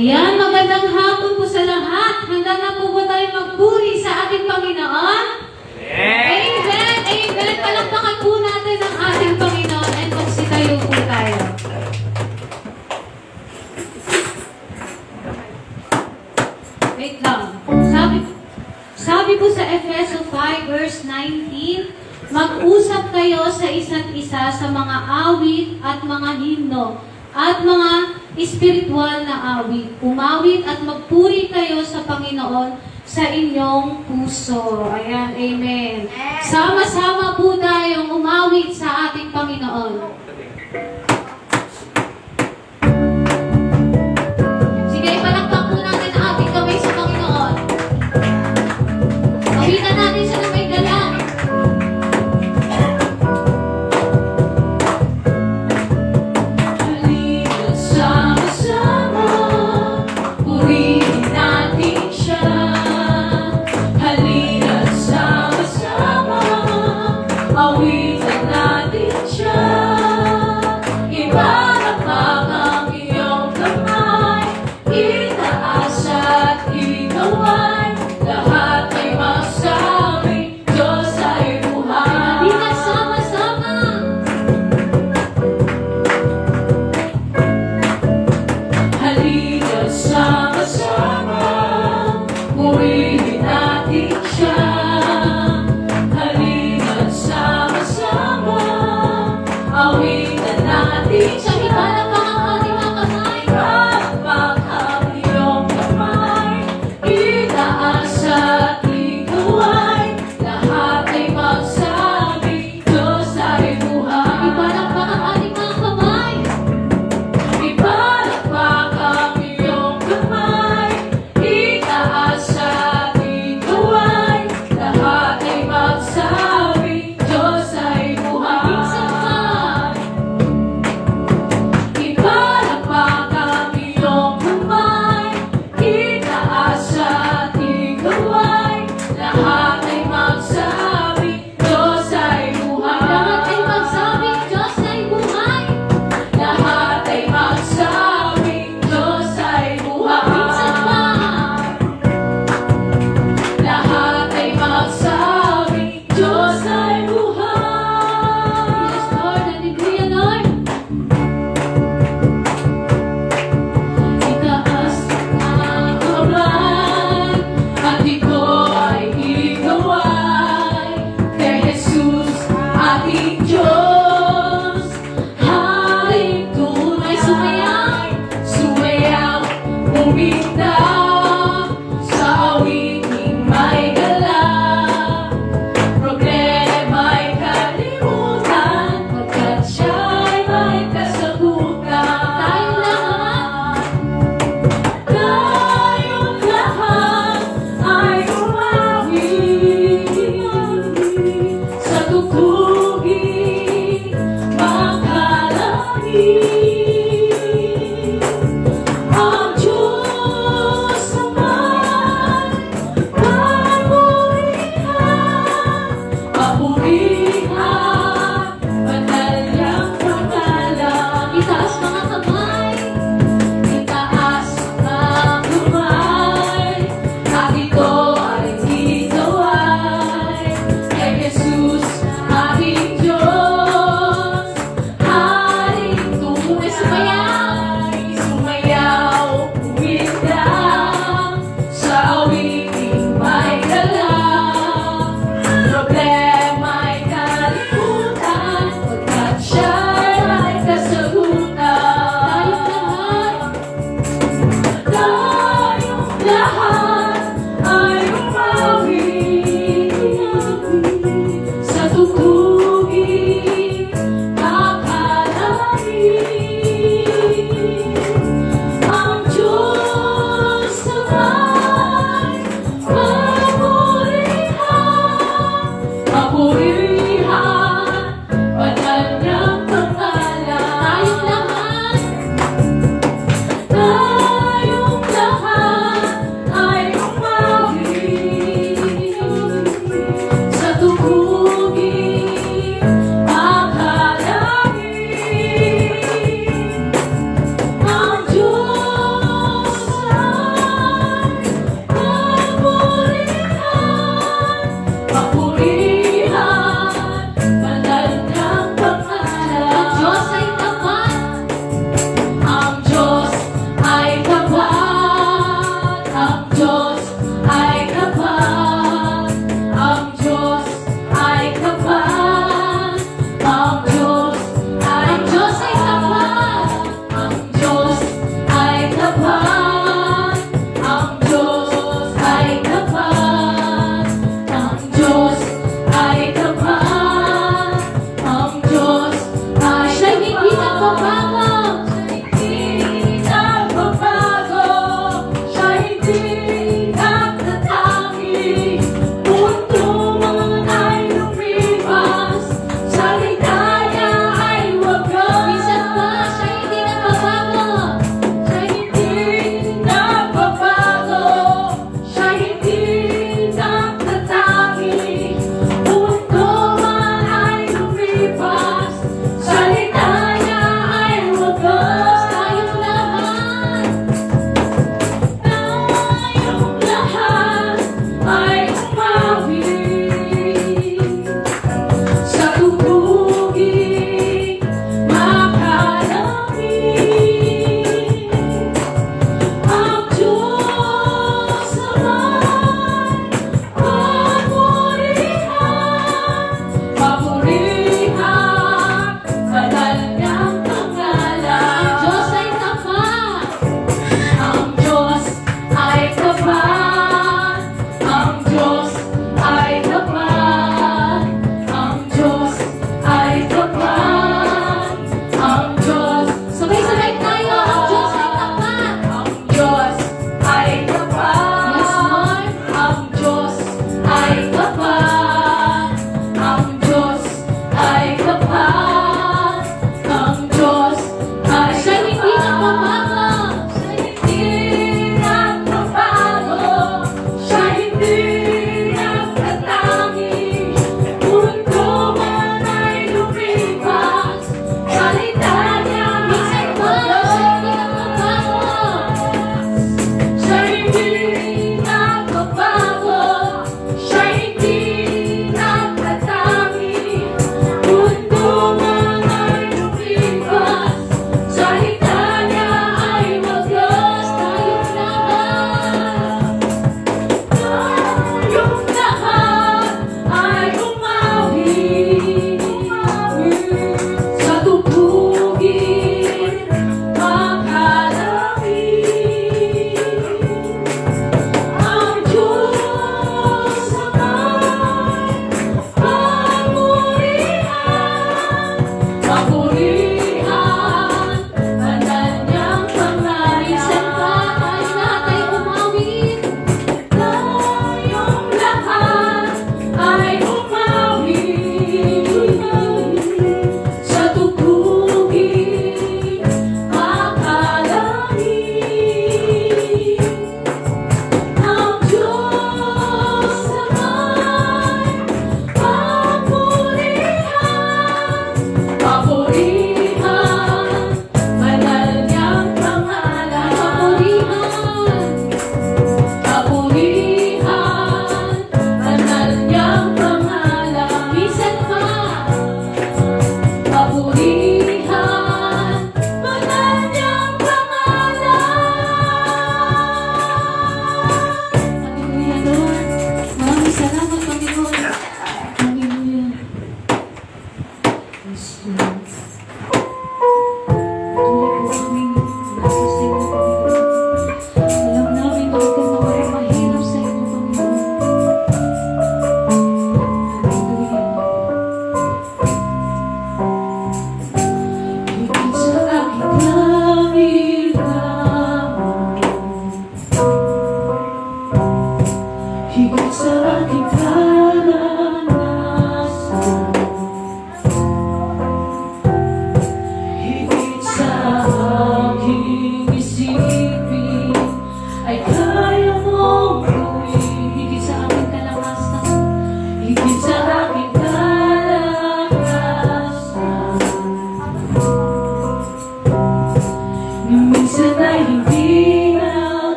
Ayan, magandang hapon po sa lahat. Handa na po ba tayo magpuri sa ating Panginoon? Amen! Amen! Palakpakan po natin ang ating Panginoon and magsitayo po tayo. Wait lang. Sabi po sa Efeso 5 verse verse 19, mag-usap kayo sa isa't isa sa mga awit at mga himno at mga espiritual na awit. Umawit at magpuri kayo sa Panginoon sa inyong puso. Ayan, amen. Sama-sama po tayong umawit sa ating Panginoon. Sige, palakpak po natin ang ating kamay sa Panginoon. Awitan natin siya ng may galang. Halina't sama-sama, purihin natin siya. Halina't sama-sama, awitan natin siya.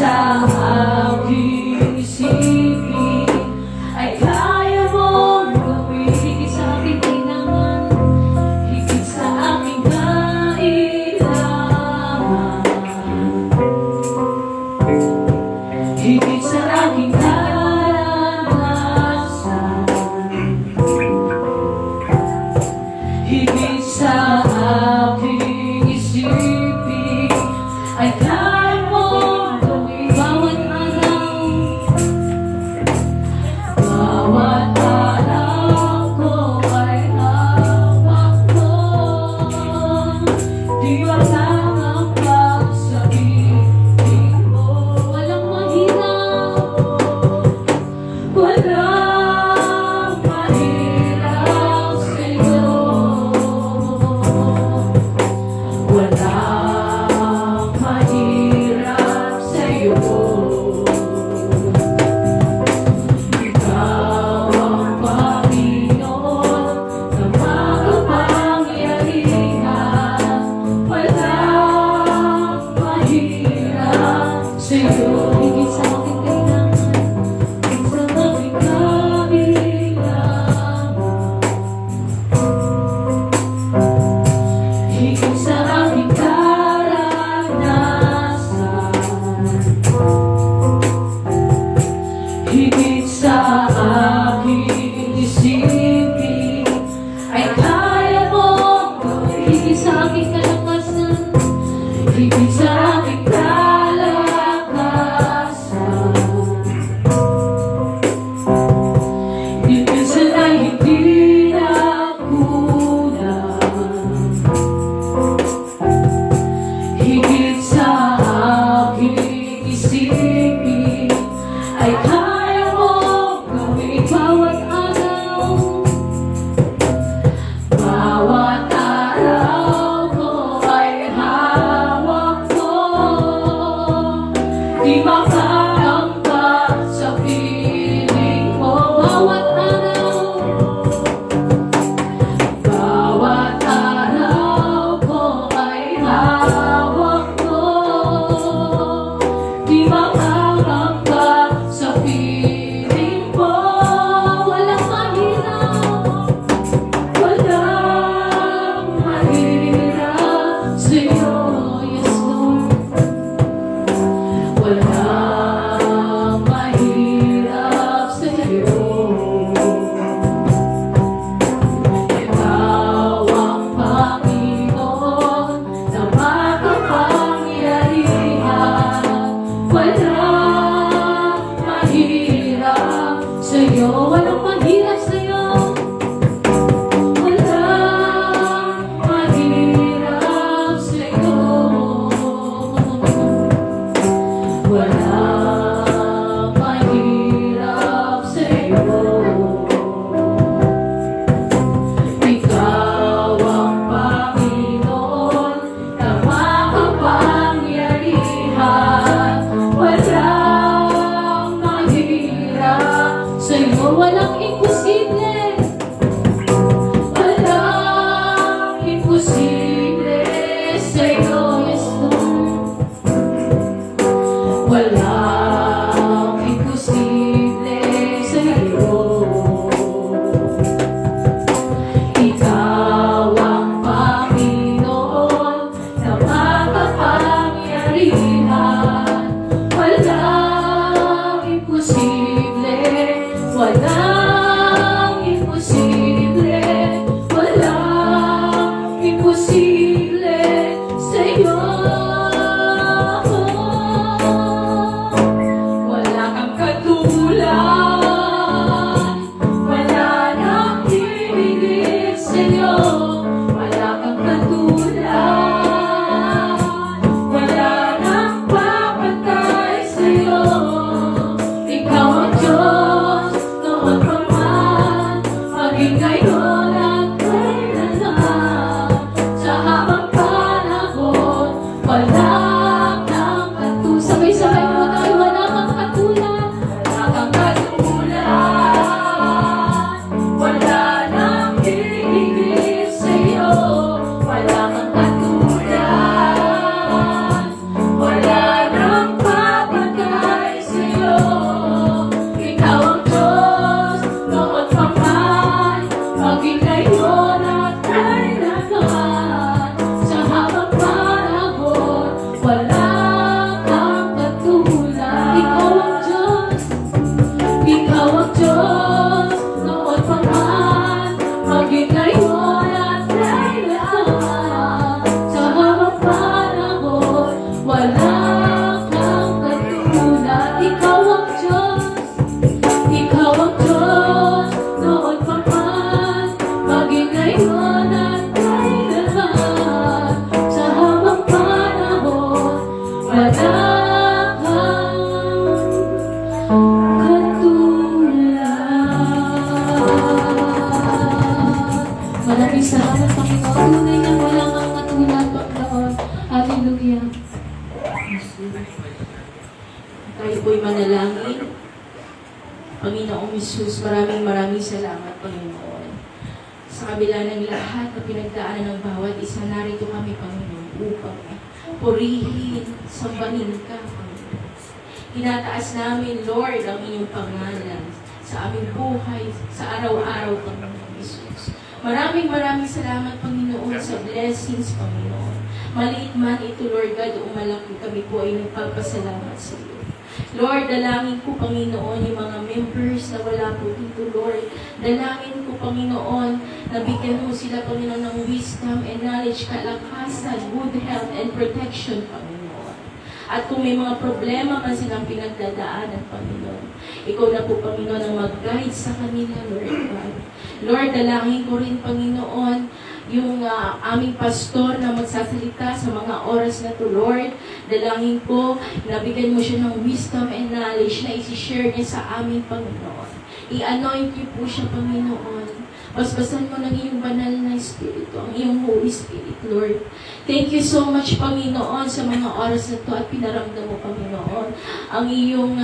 sa aking isipin ay kaya mong gawin. Higit sa aking kailangan, higit sa aking kailangan, higit sa aking karanasan, higit sa aking isipin ay kaya mong gawin. Bawat araw, bawat araw ko ay hawak mo. Di walang pagsabihin mo. Walang mahirap, walang mahirap sa'yo. Walang mahirap sa'yo. Ikaw ang Panginoon na makapangyarihan. Walang mahirap sa'yo. Higit sa aking kailangan, higit sa aking kailangan, higit sa aking karanasan, higit sa aking isipin ay kaya mong gawin. Higit sa aking kalakasan, higit sa aking kalakasan, di minsan ay hindi na kulang. Higit sa aking isipin ay kaya mong gawin. Bawat araw, bawat araw ko ay hawak mo. Di makaangkat sa piling mo. Bawat araw, bawat araw ko ay hawak mo. Di makaangkat sa piling mo. Walang mahirap, walang mahirap sa'yo. Yes, Lord. Walang mahirap sa'yo. Ikaw ang Panginoon na makapangyarihan. Walang mahirap sa'yo. Walang mahirap sa'yo. Walang mahirap sa'yo. Walang mahirap sa'yo. Ikaw ang Panginoon na makapangyarihan. Walang mahirap sa'yo. Walang imposible. ikaw ang Diyos. Ikaw ang Diyos, noon pa man, maging ngayon at kailanman. Sa habang panahon, walang katulad. Maraming salamat, Panginoon. Tunay na walang ang katulad, Panginoon. Hallelujah. Tayo po'y manalangin. Panginoong Jesus, maraming salamat, Panginoon. Sa kabila ng lahat na pinagdaanan ng bawat isa, narito kami, Panginoon, upang purihin, sambahin ka, Panginoon. Tinataas namin, Lord, ang inyong pangalan sa aming buhay, sa araw-araw, Panginoong Jesus. Maraming salamat, Panginoon, sa blessings, Panginoon. Maliit man ito, Lord God, o malaki, kami po ay nagpapasalamat sa iyo. Lord, dalangin ko, Panginoon, yung mga members na wala po dito, Lord. Dalangin ko, Panginoon, na bigyan mo sila, Panginoon, ng wisdom and knowledge, kalakasan, good health, and protection, Panginoon. At kung may mga problema man silang pinagdadaanan, Panginoon, ikaw na po, Panginoon, ang mag-guide sa kanila, Lord God. Lord, dalangin ko rin, Panginoon, yung aming pastor na magsasalita sa mga oras na to, Lord. Dalangin ko, nabigyan mo siya ng wisdom and knowledge na isi-share niya sa aming Panginoon. I-anoint niyo po siya, Panginoon. Basbasan mo ng iyong banal na Espiritu, ang iyong Holy Spirit, Lord. Thank you so much, Panginoon, sa mga oras na to at pinaramdam mo, Panginoon, ang iyong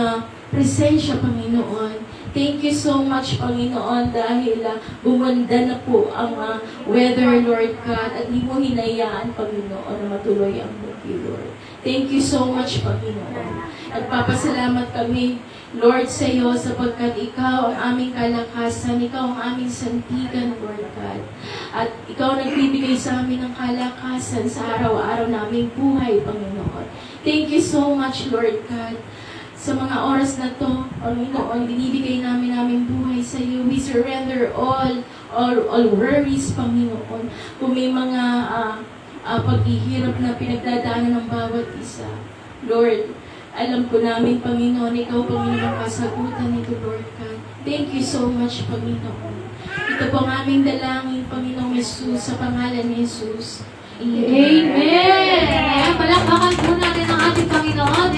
presensya, Panginoon. Thank you so much, Panginoon, dahil bumanda na po ang weather, Lord God, at di mo hinayaan, Panginoon, na matuloy ang bagyo, Lord. Thank you so much, Panginoon. Nagpapasalamat kami, Lord, sa iyo, sapagkat ikaw ang aming kalakasan, ikaw ang aming santigan, Lord God. At ikaw nagbibigay sa amin ng kalakasan sa araw-araw naming buhay, Panginoon. Thank you so much, Lord God. Sa mga oras na to, Panginoon, binibigay namin aming buhay sa iyo. We surrender all worries, Panginoon. Kung may mga paghihirap na pinagdadaanan ng bawat isa, Lord, alam ko namin, Panginoon, ikaw, Panginoon, kasagutan nito, Lord God. Thank you so much, Panginoon. Ito po ang aming dalangin, Panginoong Jesus, sa pangalan ni Jesus. Amen! Ayan, palakpakan po natin ang ating Panginoon.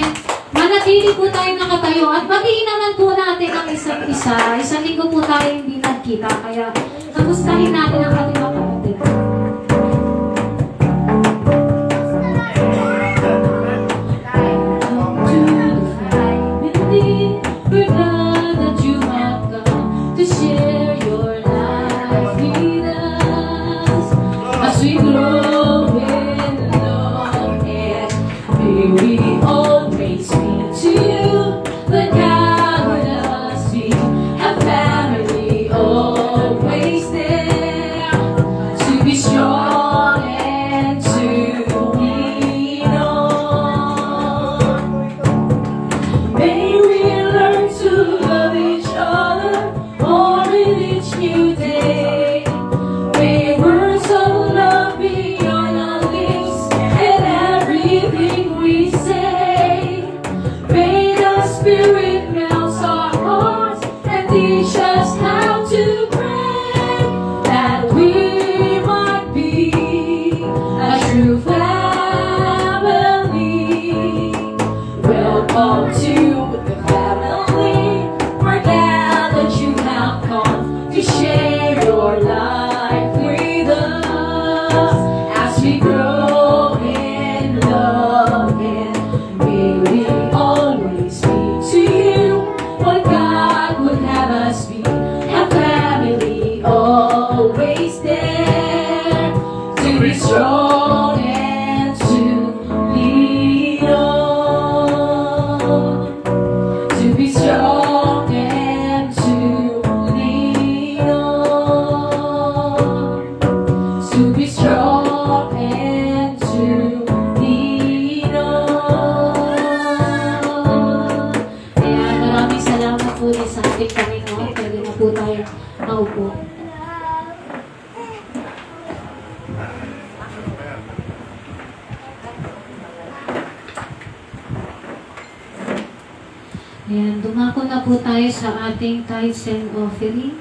Manatili po tayo nakatayo at batiin naman po natin ang isa't isa. Isang linggo po tayo hindi nagkita, kaya kamustahin natin ang ating mga kapatid. We're glad that you have come to share your life with us as we grow in love and may we always be to you the God with us, be a family always there to be strong and to lean on. May we learn to love each other more in each new day. May words of love be on our lips and everything we say. May the Spirit melt our hearts and teach us how to pray, that we might be a true family. Welcome to the family. We're glad that you have come to share your life with us as we grow in love, and may we always be to you Ayan, dumako na po tayo sa ating tithes and offering.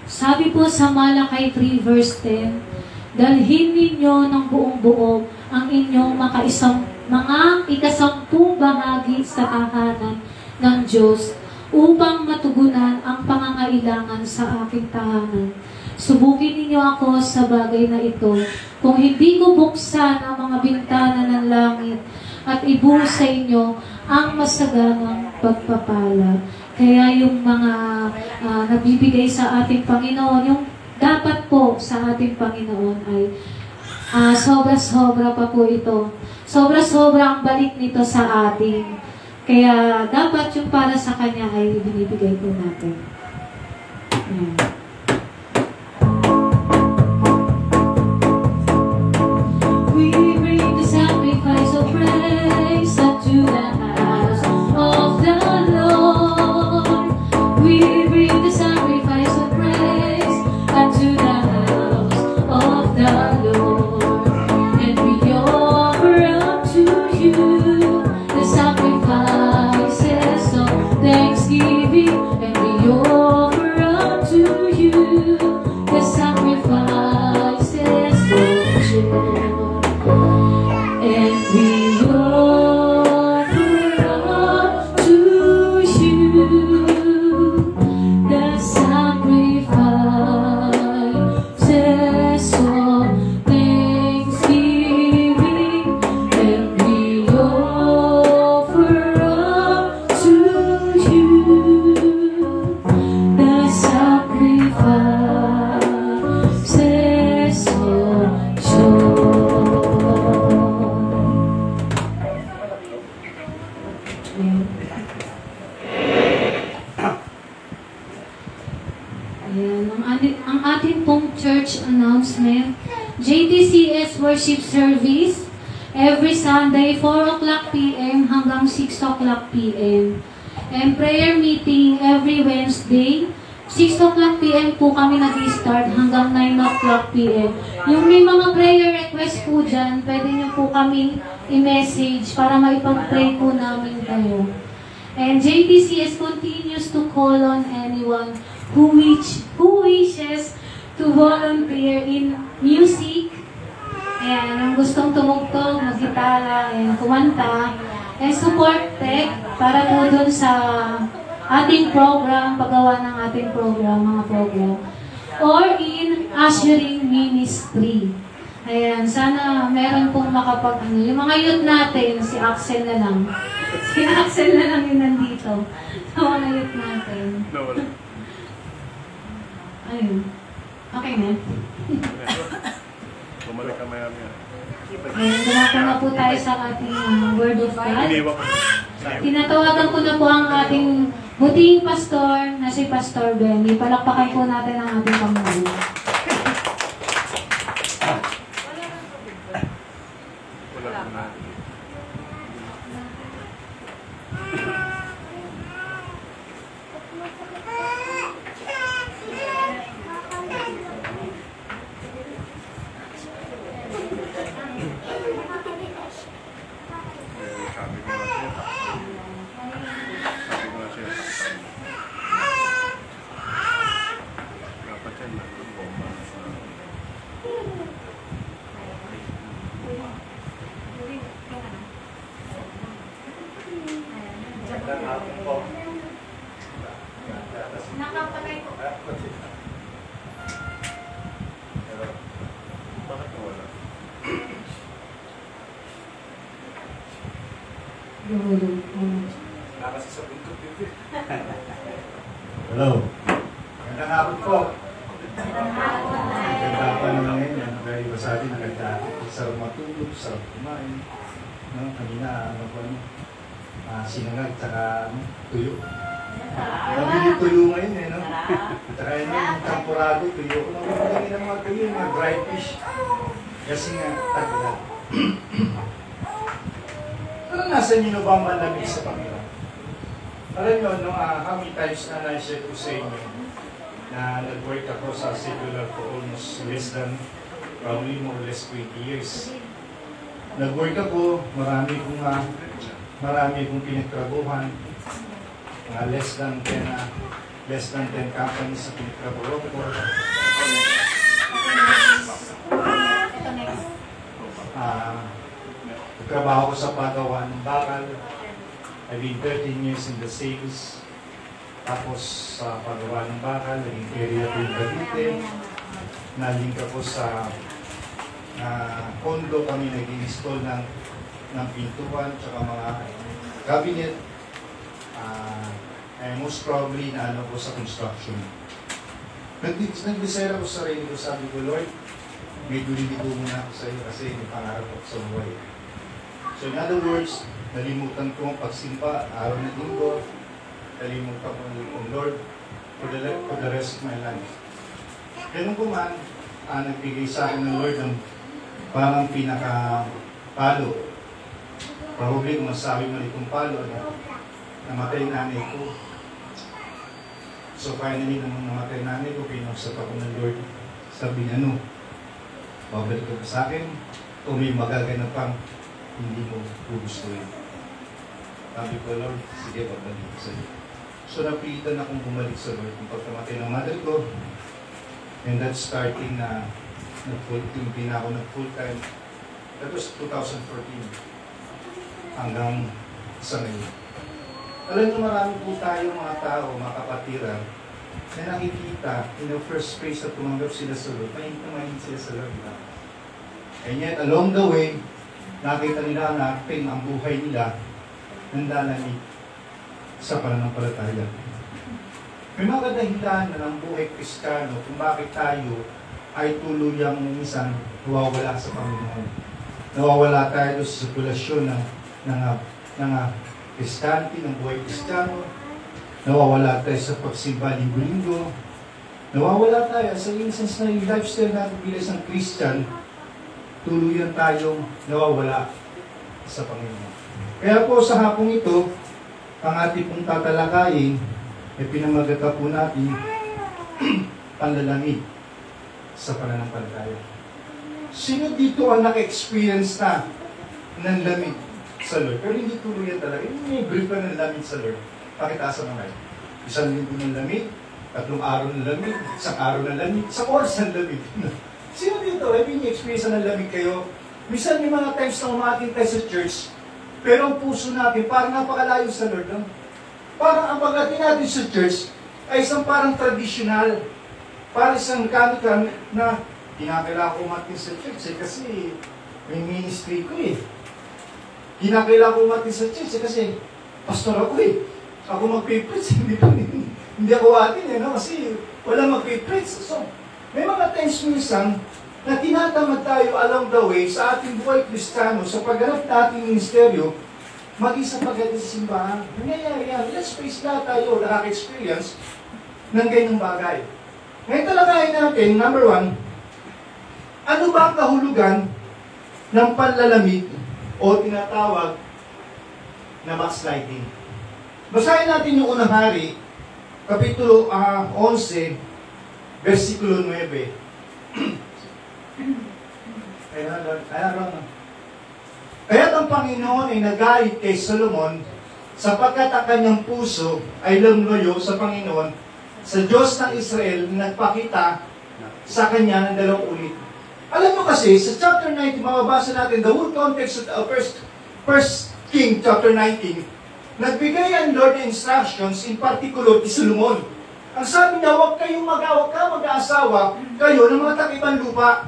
Sabi po sa Malakay 3 verse 10, dalhin ninyo ng buong buo ang inyong mga ikasampung bahagi sa tahanan ng Diyos upang matugunan ang pangangailangan sa aking tahanan. Subukin ninyo ako sa bagay na ito. Kung hindi ko buksan ang mga bintana ng langit at ibuhos sa inyo ang masaganang pagpapala. Kaya yung mga nabibigay sa ating Panginoon, yung dapat po sa ating Panginoon ay sobra-sobra pa po ito. Sobra-sobra ang balik nito sa atin. Kaya dapat yung para sa Kanya ay binibigay po natin. Ayan. We bring the sacrifice of praise unto the house of the Lord. We bring the sacrifice of praise unto the house of the Lord. And we offer up to you the sacrifices of thanksgiving. And we offer up to you the sacrifices of joy. And we offer up to you the sacrifices of thanksgiving. And we offer up to you the sacrifices of joy. Ayan, ang ating pong church announcement, JTCS Worship Service, every Sunday, 4 o'clock p.m. hanggang 6 o'clock p.m. And prayer meeting every Wednesday, 6 o'clock p.m. po kami nag-start hanggang 9 o'clock p.m. Yung may mga prayer request po dyan, pwede nyo po kami i-message para maipag-pray po namin kayo. And JTCS continues to call on anyone who wishes to volunteer in music, and ang gustong tumugtog, maggitara, and kumanta, and support tech para po dun sa ating program, paggawa ng ating program, mga program, or in ushering ministry. Ayan, sana meron pong yung mga youth natin, si Axel na lang. Si Axel na lang yung nandito. Sa mga youth natin. Ayun. Okay na. Bumalik ka maya-maya. Ayan, dumako na po tayo sa ating Word of God. Tinatawagan ko na po ang ating buting pastor na si Pastor Benny. Palakpakan po natin ang ating Panginoon. Nakapatay ko. Bakit nawala? Nakasi sa pinto dito. Hello. Magandang hapon po. Maganda pa naman ngayon. Very masabi na ganda. Sarap matulog, sarap kumain. No? Kanina, sinangag, tsaka tuyo. Nabili tuyo ngayon eh, no? Tsaka yun yung temporado, tuyo. Nabili ng mga tuyo, mga dry fish. Kasi nga, tagla. Pero nasa inyo ba ang malamig sa Panginoon? Alam nyo, no, how many times na na-share ko sa inyo na nag-work ako sa secular for almost less than, probably more or less 20 years. Nag-work ako, marami kong pinagtrabuhan. mga less than 10 companies sa pinagtrabaho ko. Nagtrabaho ko sa paggawa ng bakal. I've been 13 years in the sales. Tapos sa paggawa ng bakal, naging area ko yung Cavite. Nalink ako sa condo kami nag-install ng pintuan tsaka mga cabinet. Most probably na ano ko sa construction. Nag-decide ako sa sarili ko, sabi ko, Lord, may duliligo muna ako sa iyo kasi may pangarap ako sa buhay. So in other words, nalimutan ko ang pagsimpa, araw na linggo, nalimutan ko ang Lord for the rest of my life. Ganun po man, nagbigay sa akin ng Lord ng parang pinaka-palo. Probably kung masabi mo itong palo, namatay nanay ko. So finally, nung namatay nanay ko, pinusap ako ng Lord. Sabi niya, babalik ka sa akin o may magaganap pang hindi mo gugustuhin. Sabi ko, Lord, sige, babalik ko sa iyo. So napilitan akong bumalik sa Lord kung pagkamatay ng mother ko. And that's starting na hindi na ako nag-full time. That was 2014 hanggang sa ngayon. Alam niyo, marami po tayo mga tao, mga kapatiran, na nakikita in the first place na tumanggap sila sa Lord, mahint sila sa Lord. And yet, along the way, nakita nila natin ang buhay nila nandalamig sa pananampalataya. May mga dahilan na ng buhay Kristiyano kung bakit tayo ay tuluyang minsan nawawala sa Panginoon. Nawawala tayo sa sirkulasyon ng Christianity, ng buhay Kristiyano. Nawawala tayo sa pagsimba linggo-linggo. Nawawala tayo sa instance na yung lifestyle natin bilang isang Christian, tuluyan tayong nawawala sa Panginoon. Kaya po sa hapong ito, ang ating pong tatalakayin ay pinamagata po natin panlalamig sa pananampalataya. Sino dito ang naka-experience na ng lamig sa Lord? Pero hindi tuluyan talaga. Hindi may brief ka ng lamig sa Lord. Pakitaas ang mga. Isang linggo ng lamig, 3 araw ng lamig, 1 araw ng lamig, 1 oras ng lamig. Sino dito? Ay, experience ng lamig kayo? Minsan may mga times na umating tayo sa church, pero ang puso natin parang napakalayo sa Lord. No? Parang ang pagdating natin sa church ay isang parang traditional, parang isang mechanical na kinakailangan ko umating sa church kasi may ministry ko eh. Kinakailangan ko umating sa church kasi pastor ako eh. Ako mag-preach, hindi ako atin eh, no? Kasi wala mag-preach. So, may mga times minsan na tinatamad tayo along the way sa ating buhay Kristiyano, sa pagganap nating ministeryo, mag-isa pagdating sa simbahan. Nangyayari yan. Let's face na tayo, nakaka-experience ng ganyang bagay. Ngayon talakayin natin, number 1, ano ba ang kahulugan ng panlalamig o tinatawag na backsliding? Basahin natin yung unang hari, Kapitulo 11, versikulo 9. Kaya't ang Panginoon ay nagalit kay Solomon sapagkat ang kanyang puso ay lumloyo sa Panginoon, sa Diyos ng Israel na nagpakita sa kanya ng 2 ulit. Alam mo kasi, sa chapter 19, mababasa natin the whole context of First King chapter 19, nagbigay ang Lord ng instructions in particular kay Solomon. Ang sabi niya, huwag ka mag-aasawa kayo ng mga taga-ibang lupa,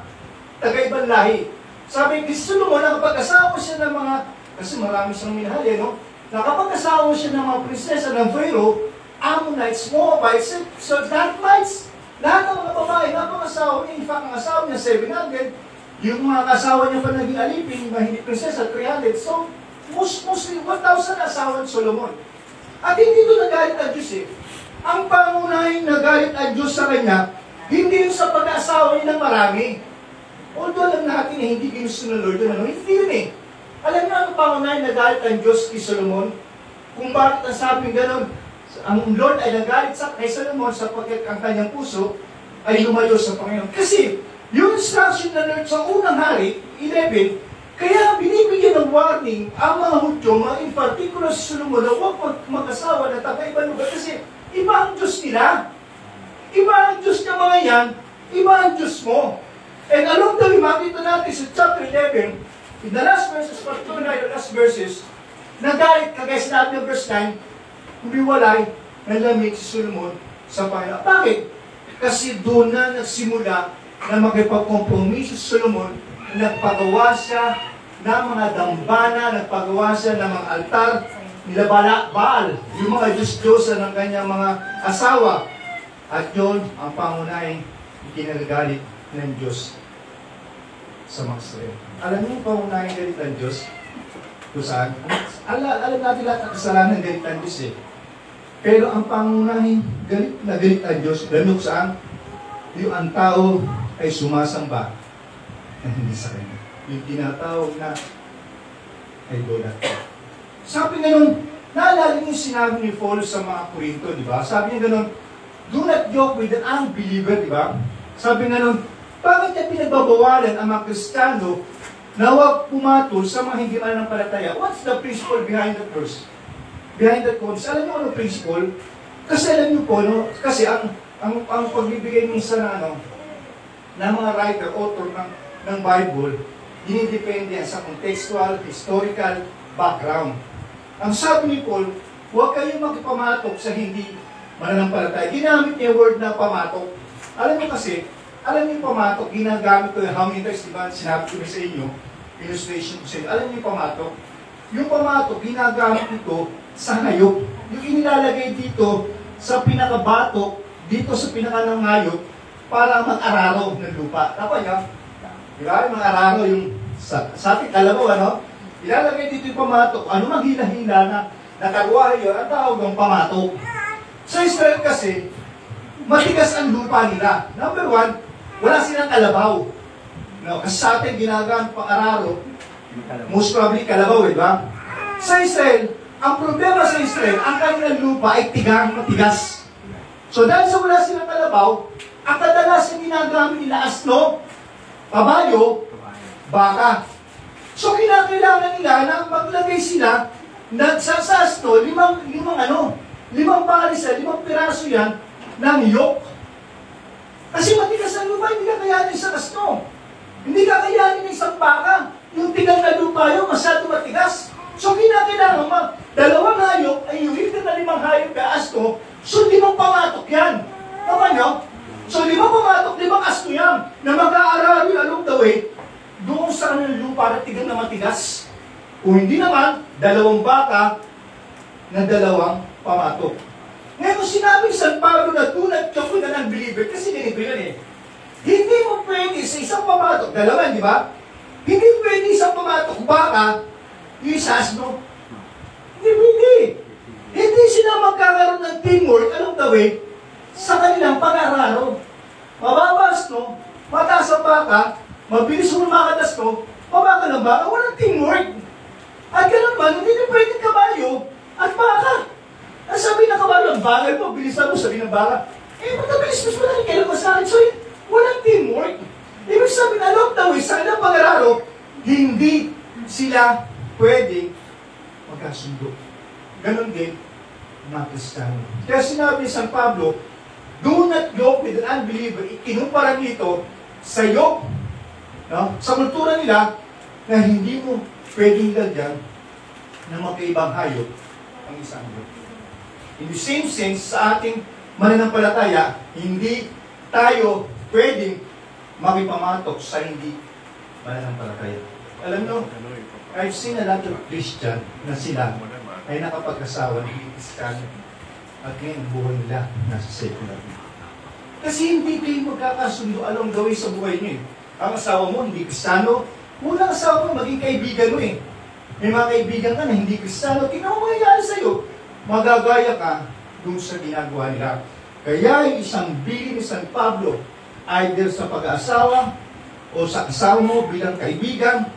taga-ibang lahi. Sabi ni Solomon, nakapag-asawa siya ng mga, kasi marami siyang minahal no? Nakapag-asawa siya ng mga prinsesa ng Pharaoh, Ammonites, Moabites, Sodomites, lahat ng mga babae, napang-asawa niya, in fact, ang asawa niya 700, yung mga kasawa niya pa naging alipin, mga hindi prinsesa, 300. So, mostly 1,000 asawa ni Solomon. At hindi ito nagalit ang Diyos eh. Ang pangunahing nagalit ang Diyos sa kanya, hindi yung sa pag-aasawa niya ng marami. Although alam natin eh, hindi ginusto ng Lord yun, hindi yun eh. Alam niyo ang pangunahing nagalit ang Diyos kay Solomon? Kung bakit ang sabing gano'n? Ang Lord ay nagalit kay Solomon sapagkat ang kanyang puso ay lumayo sa Panginoon. Kasi, yung instruction ng Lord sa unang hari, 11, Kaya binibigyan ng warning ang mga Hudyo, in particular si Solomon, na huwag mag-asawa na taga-ibang lugar kasi iba ang Diyos nila. Iba ang Diyos ng mga yan, iba ang Diyos mo. And along the way, makita natin sa chapter 11, in the last verses, particularly the last verses, nagalit, kagaya sinabi ng verse 9, humiwalay, nalamig si Solomon sa Panginoon. Bakit? Kasi doon na nagsimula na magipagkompromiso si Solomon, nagpagawa siya ng mga dambana, nagpagawa siya ng mga altar, nila Baal, yung mga Diyos-Diyosa ng kanyang mga asawa. At yun ang pangunahing ikinagagalit ng Diyos sa mga Israel. Alam niyo yung pangunahing galit ng Diyos? Kung saan? Alam natin lahat ang kasalanan ng galit ng Diyos eh. Pero ang pangunahing galit na galit ng Diyos, alam niyo kung saan? Yung ang tao ay sumasamba na hindi sa kanya. Yung tinatawag na idolatry. Sabi nga nun, naalala niyo yung sinabi ni Paul sa mga Korinto, di ba? Sabi niya ganun, do not joke with an unbeliever, di ba? Sabi nga nun, bakit niya pinagbabawalan ang mga Kristiyano na huwag pumatol sa mga hindi mananampalataya? What's the principle behind that verse? Behind that verse? Alam niyo ano principle? Kasi alam niyo po, no? Kasi ang pagbibigay minsan ng mga writer, author ng Bible, dinidepende yan sa contextual, historical background. Ang sabi ni Paul, huwag kayong magpamatok sa hindi mananampalataya. Ginamit niya yung word na pamatok. Alam niyo kasi, alam niyo yung pamatok, ginagamit ko yung how many times, diba, sinabi ko sa inyo, illustration ko sa inyo. Alam niyo yung pamatok? Yung pamatok, ginagamit ito sa hayop. Yung inilalagay dito sa pinakabatok, dito sa pinakanangayot, para mag-araro ng lupa. Tapos niya, di ba, yung mag-araro, yung sa ating kalabaw, ilalagay dito yung pamatok, maghila-hila na nakaruwahe yun, ang tawag ng pamatok. Sa Israel kasi, matigas ang lupa nila. Number one, wala silang kalabaw. Kasi sa atin, ginagamit pang araro, most probably kalabaw, di ba? Sa Israel, ang problema sa Israel, ang kanilang lupa ay matigas. So dahil sa wala silang kalabaw, ang kadalasan ginagamit nila asno, kabayo, baka. So kinakailangan nila na maglagay sila sa asno, limang palisa, 5 piraso yan, ng yoke. Kasi matigas ang lupa, hindi kakayanin sa asno. Hindi kakayanin ng isang baka. Yung tigang na lupa yun, masyado matigas. So kinakailangan 2 hayop ay yung higit na 5 hayop na asno, so 5 pamatok yan. Tama nyo? So 5 pamatok, 5 asno yan, na mag-aararo along the way, doon sa kanilang lupa na tigang na matigas. Kung hindi naman, 2 baka na 2 pamatok. Ngayon kung sinabing San Pablo na tunad ka po na ng believer, kasi ganito yun eh. Hindi mo pwede sa isang pamatok, 2, di ba? Hindi pwede isang pamatok baka, yung isa asno. Hindi pwede. Hindi sila magkakaroon ng teamwork along the way sa kanilang pag-araro. Mababas, no? Mataas ang baka, mabilis humakatas, no? Mabaka ng baka, walang teamwork. At ganun man, hindi na pwedeng kabayo at baka. Ang sabi ng kabayo, ang baka mo, bilisan mo, sabi ng baka, matabilis mo na rin, kailan mo sa akin. So, walang teamwork. Ibig sabihin, along the way, sa kanilang pag-araro, hindi sila pwedeng magkasundo. Ganon din, mga Kristiyano. Kaya sinabi ni San Pablo, do not yoke with an unbeliever. Ikinumpara nito sa yoke, sa kultura nila, na hindi mo pwedeng lagyan ng magkaibang hayop ang isang yoke. In the same sense, sa ating mananampalataya, hindi tayo pwedeng makipamatok sa hindi mananampalataya. Alam nyo, I've seen a lot of Christian na sila ay nakapag-asawa ng Kristiyano at ngayon buhay nila nasa secular. Kasi hindi kayo magkakasundo along the way sa buhay nyo eh. Ang asawa mo hindi Kristiyano, unang asawa mo maging kaibigan mo eh. May mga kaibigan ka na hindi Kristiyano, tingnan mo mangyayari sa'yo. Magagaya ka dun sa ginagawa nila. Kaya yung isang bilin ni San Pablo, either sa pag-aasawa o sa asawa mo bilang kaibigan,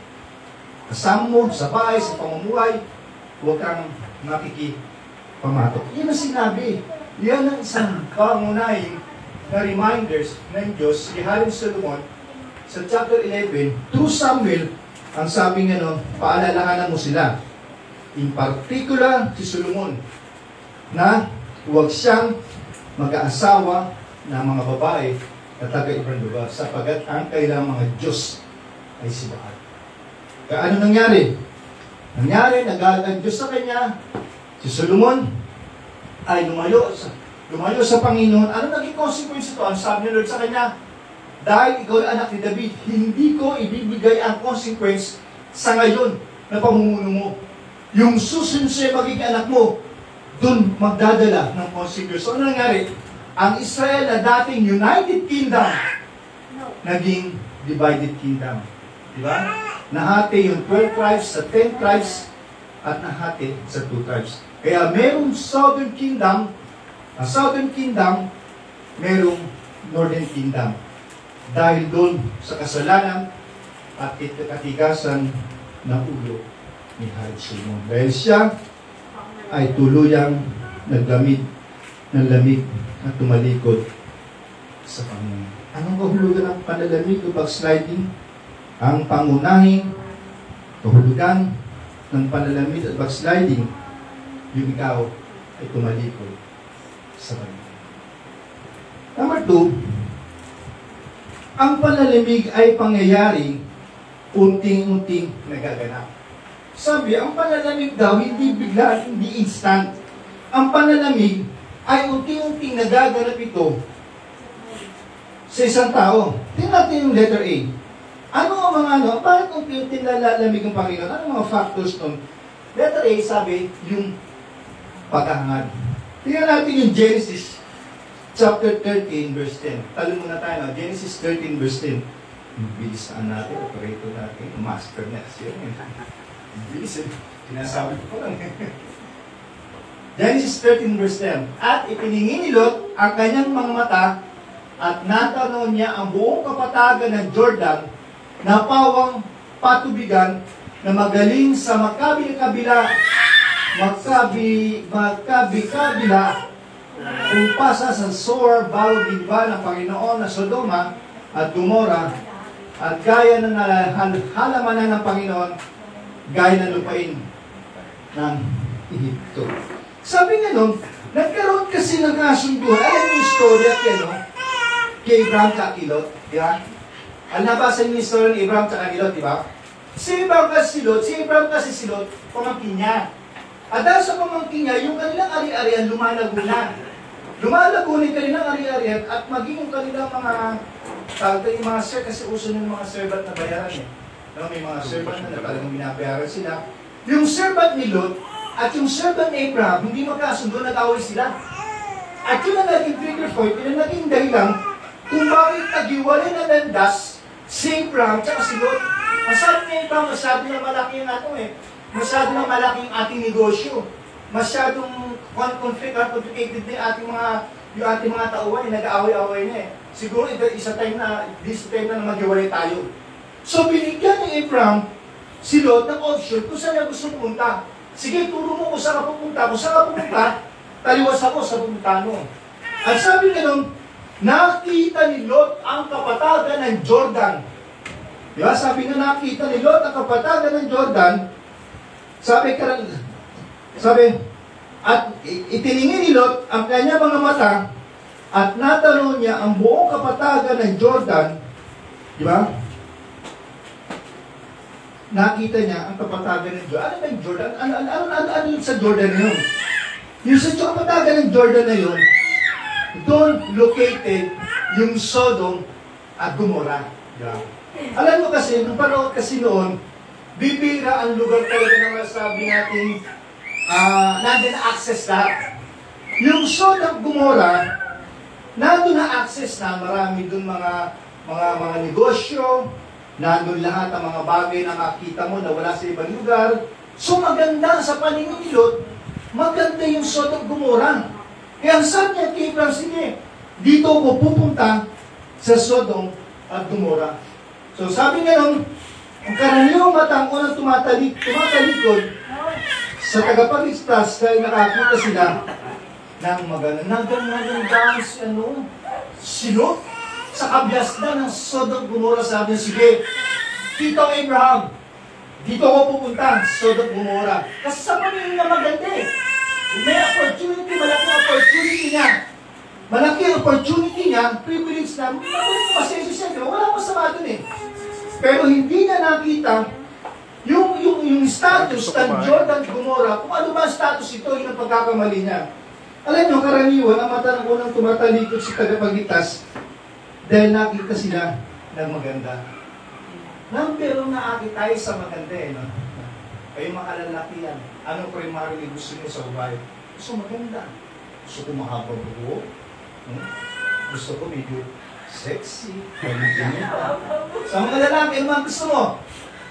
kasama mo sa bahay, sa pamumuhay, huwag kang makikipamatok. Yan ang sinabi. Yan ang isang pangunahing na reminders ng Diyos si Haring Solomon sa chapter 11, through Samuel, ang sabi nga no, paalalahanan mo sila. In particular, si Solomon, na huwag siyang mag-aasawa ng mga babae na taga-ibang lugar sapagat ang kailang mga Diyos ay si Baal. Kaya ano nangyari? Nangyari, nagalit ang Diyos sa kanya. Si Solomon ay lumayo sa Panginoon. Ano naging consequence ito? Ang sabi ni Lord sa kanya, dahil ikaw ay anak ni David, hindi ko ibibigay ang consequence sa ngayon na pamumuno mo. Yung susunod siya magiging anak mo, dun magdadala ng consequence. So ano nangyari? Ang Israel na dating United Kingdom, naging divided kingdom. Diba? Nahati yung 12 tribes sa 10 tribes at nahati sa 2 tribes. Kaya merong Southern Kingdom, merong Northern Kingdom. Dahil doon sa kasalanan at katigasan ng ulo ni Hari Solomon. Dahil siya ay tuluyang naglamig ng lamig at tumalikod sa Panginoon. Anong kahulugan ng panalamig o backsliding? Ang pangunahing kahulugan ng panalamig at backsliding, yung ikaw ay tumalikod sa Panginoon. Number 2, ang panalamig ay pangyayari unting-unting nagaganap. Sabi, ang panalamig daw hindi bigla, hindi instant. Ang panalamig ay unting-unting nagaganap ito sa isang tao. Tingnan natin yung letter A. Ano ang mga bakit unting-unting nalalamig ang Panginoon? Ano ang mga factors nun? Letter A, sabi, yung paghahangad. Tingnan natin yung Genesis chapter 13, verse 10. Talo muna tayo, no? Genesis 13, verse 10. Bilisaan natin, operator natin, master na siya. Bilis eh. Sinasabi ko lang. Genesis 13, verse 10. At ipiningin ni Lot ang kanyang mga mata at natanaw niya ang buong kapatagan ng Jordan na pawang patubigan na magaling sa magkabi-kabila umpasa sa Zoar, bago giniba ng Panginoon na Sodoma at Gomora at gaya ng halamanan ng Panginoon, gaya ng lupain ng Ehipto. Sabi nga nun, nagkaroon kasi ng kasunduan. Alam yung istorya kay Abraham at Lot, di ba? Ang nabasa niyo yung istorya ni Abraham at Lot, di ba? Si Abraham kasi si Lot, pamangkin niya. At dahil sa pamangkin niya, yung kanilang ari-arian lumalago na. Lumalago na yung kanilang ari-arian at maging yung kanilang yung mga kasi uso ng mga servant na bayaran eh. May mga servant na talagang binabayaran sila. Yung servant ni Lot at yung servant ni Abraham, hindi magkasundo, nag-away sila. At yun ang naging trigger point, yun ang naging dahilan kung bakit nagiwalay na landas si Abraham at si Lot. Ang sabi ni Abraham, masyado na malaki yung masyado na malaking ating negosyo. Masyadong complicated na yung ating mga tauhan, nag-aaway-aaway na eh. Siguro this time na maghiwalay tayo. So binigyan ni Abraham si Lot ng option kung saan niya gusto pumunta. Sige, turo mo kung saan ka pupunta. Kung saan ka pupunta, taliwas ako sa pumunta mo. At sabi nga nun, nakita ni Lot ang kapatagan ng Jordan. Diba? Sabi nga nakita ni Lot ang kapatagan ng Jordan. Sabi, at itiningin ni Lot ang kanya mga mata at natanong niya ang buong kapatagan ng Jordan. Di ba? Nakita niya ang kapatagan ng Jordan. Ano ba yung Jordan? Ano yung sa Jordan na yun? Yung sa kapatagan ng Jordan na yun, doon located yung Sodom at Gomorrah. Diba? Alam mo kasi, nung panahon kasi noon, bibira ang lugar talaga na masabi natin nandun na access lahat. Yung Sodom at Gomorrah, nandun na access na marami dun mga negosyo, nandun lahat ang mga bagay na makita mo na wala sa ibang lugar. So maganda sa paningin ni Lot, maganda yung Sodom at Gomorrah. Kaya ang sabi niya kay Abraham, sige, dito ako pupunta sa Sodom at Gomorrah. So sabi nga nun, ang karaniwang matang unang tumatalikod sa tagapagligtas dahil nakakita sila ng magandang sinot sa kabyas na ng Sodom at Gomorrah. Sabi niya, sige, Tito Abraham, dito ako pupunta, Sodom at Gomorrah. Kasi sa paningin nga maganda eh. May opportunity, malaki ang opportunity niya. Malaki ang opportunity niya, privilege na, masaya siya, di ba? Wala masama dun eh. Pero hindi niya nakita yung status ng Jordan at Gomorrah, kung ano ba ang status ito, yun ang pagkakamali niya. Alam niyo, karaniwan, ang mata ng unang tumatalikod sa tagapagligtas dahil nakita sila ng maganda. Pero naakit tayo sa maganda eh, no? Kayo mga kalalakihan, anong primarily gusto niyo sa babae? Gusto maganda. Gusto ko mahabang buhok. Gusto ko medyo sexy. Sa mga lalaki, ano man gusto mo?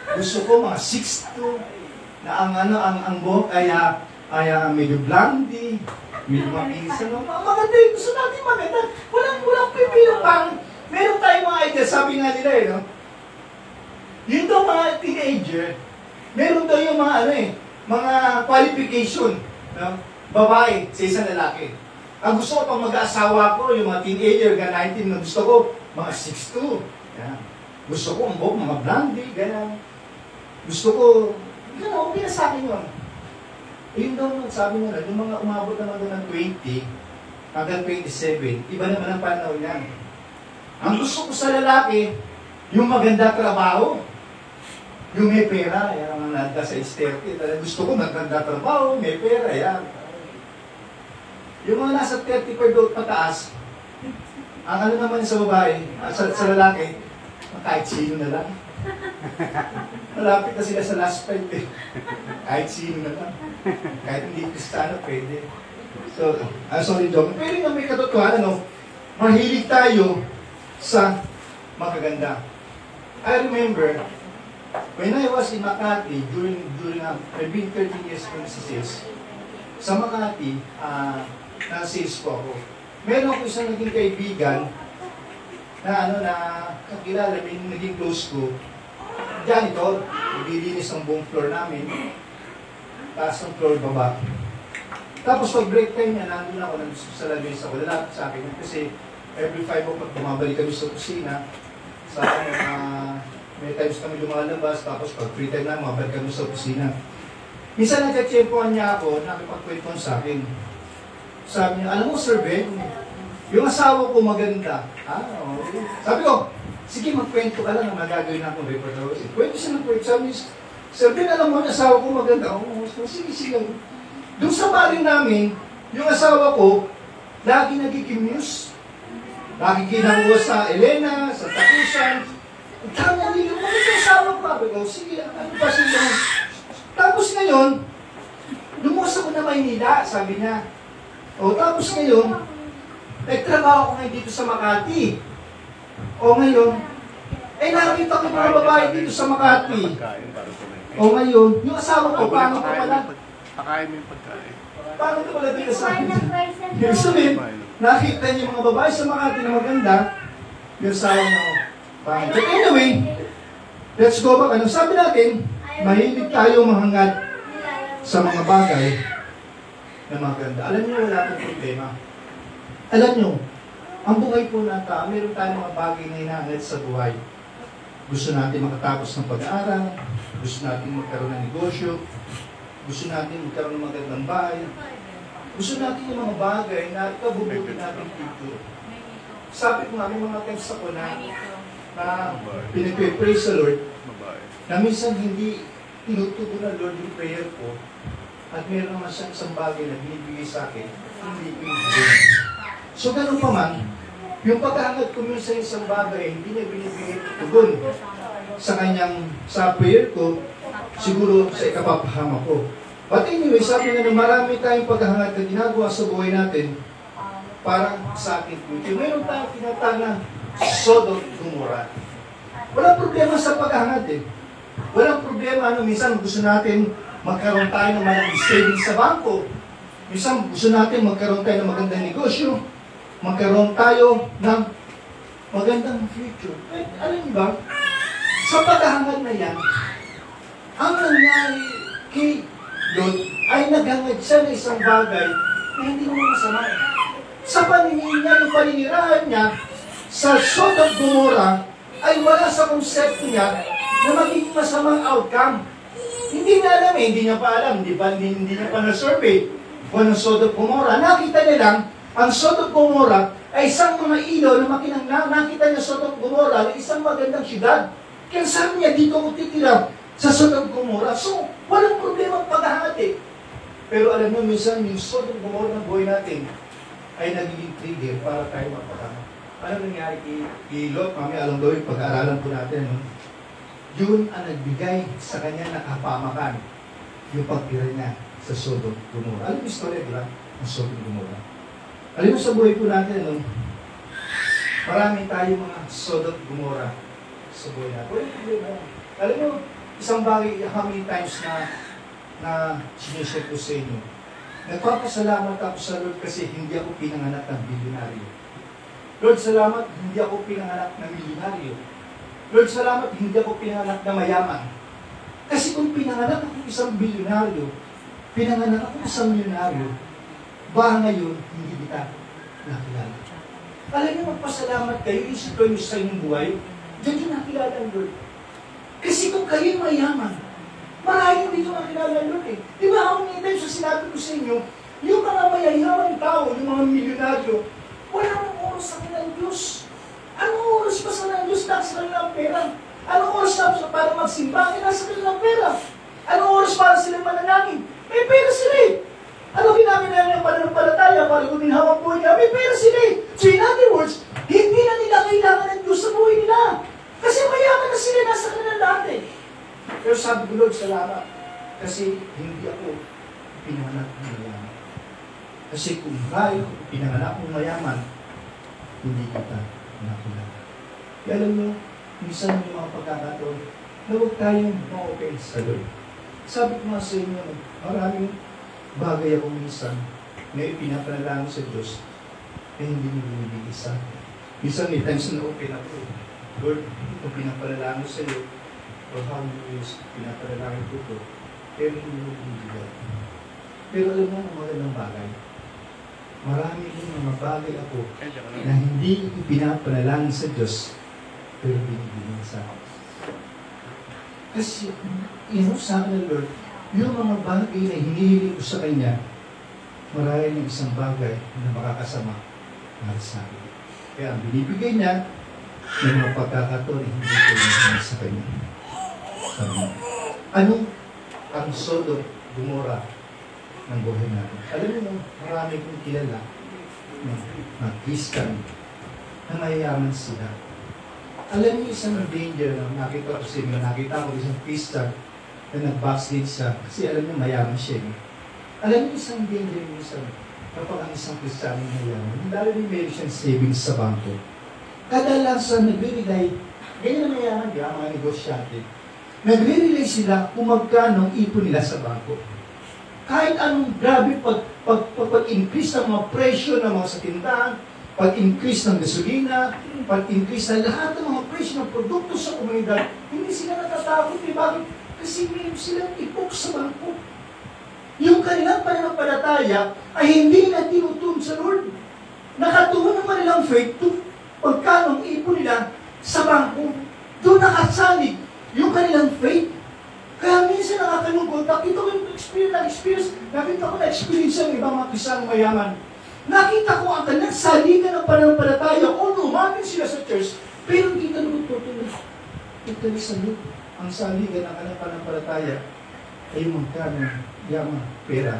Gusto ko mga 6'2", na ang buhok ay medyo blondie, medyo mapinis. Maganda yun. Gusto natin maganda. Walang pipilo pang. Meron tayong mga idea. Sabi nga nila no? Yun daw mga teenager, meron daw yung mga qualification. No? Babae sa isang lalaki. Ang gusto ko pang mag-aasawa ko, yung mga teenager, 19 na gusto ko, mga 6'2". Yan. Gusto ko ang buhok, mga blondie, gano'n. Gusto ko, gano'n, okay na sa akin yun. Yun daw, sabi mo na, yung mga umabot naman doon ng 20, hanggang 27, iba naman ang panahon yan. Ang gusto ko sa lalaki, yung maganda trabaho, yung may pera, yan ang nanda sa estate. Gusto ko maganda trabaho, may pera, yan. Yung mga nasa 30 per dote pataas, ang ano naman sa babae, sa lalaki, kahit sino na lang. Malapit na sila sa last fight eh. Kahit sino na lang. Kahit hindi Kristano, pwede. So, sorry joke. Pero nga may katotohanan, mahilig tayo sa magaganda. I remember, when I was in Makati, I've been 13 years in sales. Sa Makati, na-sales po ako. Meron ako isang naging kaibigan na kakilala, naging close ko. Janitor, naglilinis ang buong floor namin. Taas ng floor baba. Tapos pag break time niya, nandun ako sa labis ako. Lalapit sa akin kasi every 5 o'clock bumabalik kami sa kusina. Sa may times kami lumalabas, tapos pag free time na, mabalik kami sa kusina. Minsan nagka-tsempohan niya ako, nakipagkwento sa akin. Sabi niya, alam mo Sir Ben, yung asawa ko maganda. Sabi ko, sige magkwento ka lang na magagawin na akong report. Kwento siya ng kwento. Sabi niya, Sir Ben, alam mo, yung asawa ko maganda. Sige. Doon sa baling namin, yung asawa ko, lagi nagkikimuse. Lagi ginagawa sa Elena, sa Takusan. Tama nila, mga yung asawa ko. Sabi ko, sige, ano ba siya? Tapos ngayon, lumuwas ako na Maynila, sabi niya. Tapos ngayon, nagtrabaho ko ngayon dito sa Makati. Ngayon, nakita ko yung mga babae dito sa Makati. Ngayon, yung asawa ko, paano ko pala? Pakain mo yung pagkain. Paano ko pala dito sa akin? Yung sabihin, nakita niyo yung mga babae sa Makati na maganda, yung asawa na ako. But anyway, let's go back. Sabi natin, mahilig tayo mahangad sa mga bagay na maganda. Alam niyo, wala pong problema. Alam niyo, ang buhay po natin, meron tayong mga bagay na hinahangad sa buhay. Gusto natin makatapos ng pag-aaral, gusto natin magkaroon ng negosyo, gusto natin magkaroon ng magandang bahay, gusto natin yung mga bagay na ikabubuti natin dito. Sabi ko nga, may mga times ako na pinag-praise sa Lord, na minsan hindi tinutubo na Lord yung prayer ko, at meron naman siyang isang bagay na binibigay sa akin, hindi binibigay. So ganun pa man, yung paghangad ko minsan sa isang bagay, hindi niya binibigay tugon sa prayer ko, siguro sa ikapapahama ko. But anyway, sabi nga na marami tayong paghangad na ginagawa sa buhay natin, parang sa akin future. Meron tayong tinatawag na Sodom at Gomorrah. Walang problema sa paghangad eh. Walang problema, minsan gusto natin magkaroon tayo ng malaking savings sa bangko. Minsan gusto natin magkaroon tayo ng magandang negosyo. Magkaroon tayo ng magandang future. Alam niyo ba, sa paghahangad na yan, ang nangyari kay Lot ay naghangad siya ng isang bagay na hindi naman masama. Sa paningin niya, yung paninirahan niya sa Sodom at Gomorrah ay wala sa konsepto niya na magiging masamang outcome. Hindi niya alam eh, hindi niya pa alam, hindi niya pa na-survey kung anong Sodom Gomorrah. Nakita niya lang, ang Sodom Gomorrah ay isang mga ilaw na nakita niya Sodom Gomorrah ay isang magandang syudad. Kaya sabi niya, dito ko titira sa Sodom Gomorrah. So, walang problema ang paghahati. Pero alam mo, minsan yung Sodom Gomorrah ng buhay natin ay nagiging trigger para tayo mapakama. Ano nangyari kay Lot? Mamaya alam gawin, pag-aaralan po natin. No? Yun ang nagbigay sa kanya ng kapamakan, yung pagtira niya sa Sodom Gomorrah. Alam mo yung story, di ba? Ang Sodom Gomorrah. Alam mo sa buhay po natin, no? Marami tayo mga Sodom Gomorrah sa buhay natin. Alam mo, isang bagay, how many times na sinishare ko sa inyo, nagpapasalamat ako sa Lord kasi hindi ako pinanganak ng bilyonaryo. Lord, salamat, hindi ako pinanganak ng milyonaryo. Lord, salamat, hindi ako pinanganak na mayaman. Kasi kung pinanganak ako isang bilyonaryo, pinanganak ako isang milyonaryo, baka ngayon, hindi kita nakilala. Alam niyo, magpasalamat kayo, isip kayo sa inyong buhay, diyan yung nakilala ng Lord. Kasi kung kayo mayaman, maraming dito nakilala ng Lord eh. Di ba, ako ngayon sa sinabi ko sa inyo, yung mga mayayaman tao, yung mga milyonaryo, wala nang oras sa kanilang Diyos. Anong oras pa sa kanilang Diyos? Nasa kanilang pera. Anong oras na para magsimba? Nasa kanilang pera. Anong oras para sila manalangin? May pera sila eh. Ano ginamit na yung pananampalataya para guminhawang buhay nila? May pera sila eh. So in other words, hindi na nila kailangan ng Diyos sa buhay nila. Kasi mayaman na sila nasa kanilang lahat eh. Pero sabi ko, Lord, salamat. Kasi hindi ako pinanganak ng mayaman. Kasi kung tayo pinanganak ng mayaman, hindi kita nakilala. Kaya alam nyo, minsan yung mga pagkakataon, na huwag tayong ma-open sa Lord. Sabi ko nga sa inyo, maraming bagay ako minsan na ipinapanalangin sa Diyos na hindi nyo binibigay sa akin. Minsan may times na open ako. Lord, kung pinapanalangin sa iyo, or how many years pinapanalangin ko ito, pero hindi nyo binibigay. Pero alam mo ang magandang bagay. Marami yung mga bagay ako na hindi ipinapanalangin sa Diyos, pero binibigay sa akin. Kasi, sa akin ng Lord, yung mga bagay na hinihiling ko sa Kanya, marami ng isang bagay na makakasama para sa akin. Kaya ang binibigay niya, yung mga pagkakataon hindi ko hinihiling sa Kanya. Anong ang Sodom Gomorrah ng buhay natin? Alam mo, marami kong kilala na Christian na mayayaman sila. Alam niyo isang danger na nakita ko sa inyo, nakita ko isang Christian na nag-backslide siya kasi alam niyo mayaman siya. Alam niyo isang danger minsan kapag ang isang Christian na mayaman, lalo ni meron siyang savings sa bangko. Kadalasan nagre-rely, ganyan na mayaman, di ba, mga negosyante, nagre-rely sila kung magkano ipon nila sa bangko. Kahit anong grabe pag-increase ng mga presyo ng mga sa tindahan, pag-increase ng gasolina, pag-increase ng lahat ng mga presyo ng produkto sa komunidad, hindi sila natatakot. Bakit? Kasi mayroon silang ipok sa bangko. Yung kanilang pananampalataya ay hindi na tinutun sa Lord. Nakatuon ang kanilang faith to pagkano ang ipon nila sa bangko. Doon nakasalig yung kanilang faith. Kaya minsan nakakalungkot, nakita ko yung experience, nakita ko na-experience ng ibang mga kisang mayaman. Nakita ko ang kanilang saligan ng pananampalataya, o umamin sila sa church, pero hindi ka naman tutuloy. Ito sa Lord, ang saligan ng kanilang pananampalataya ay magkano yamang pera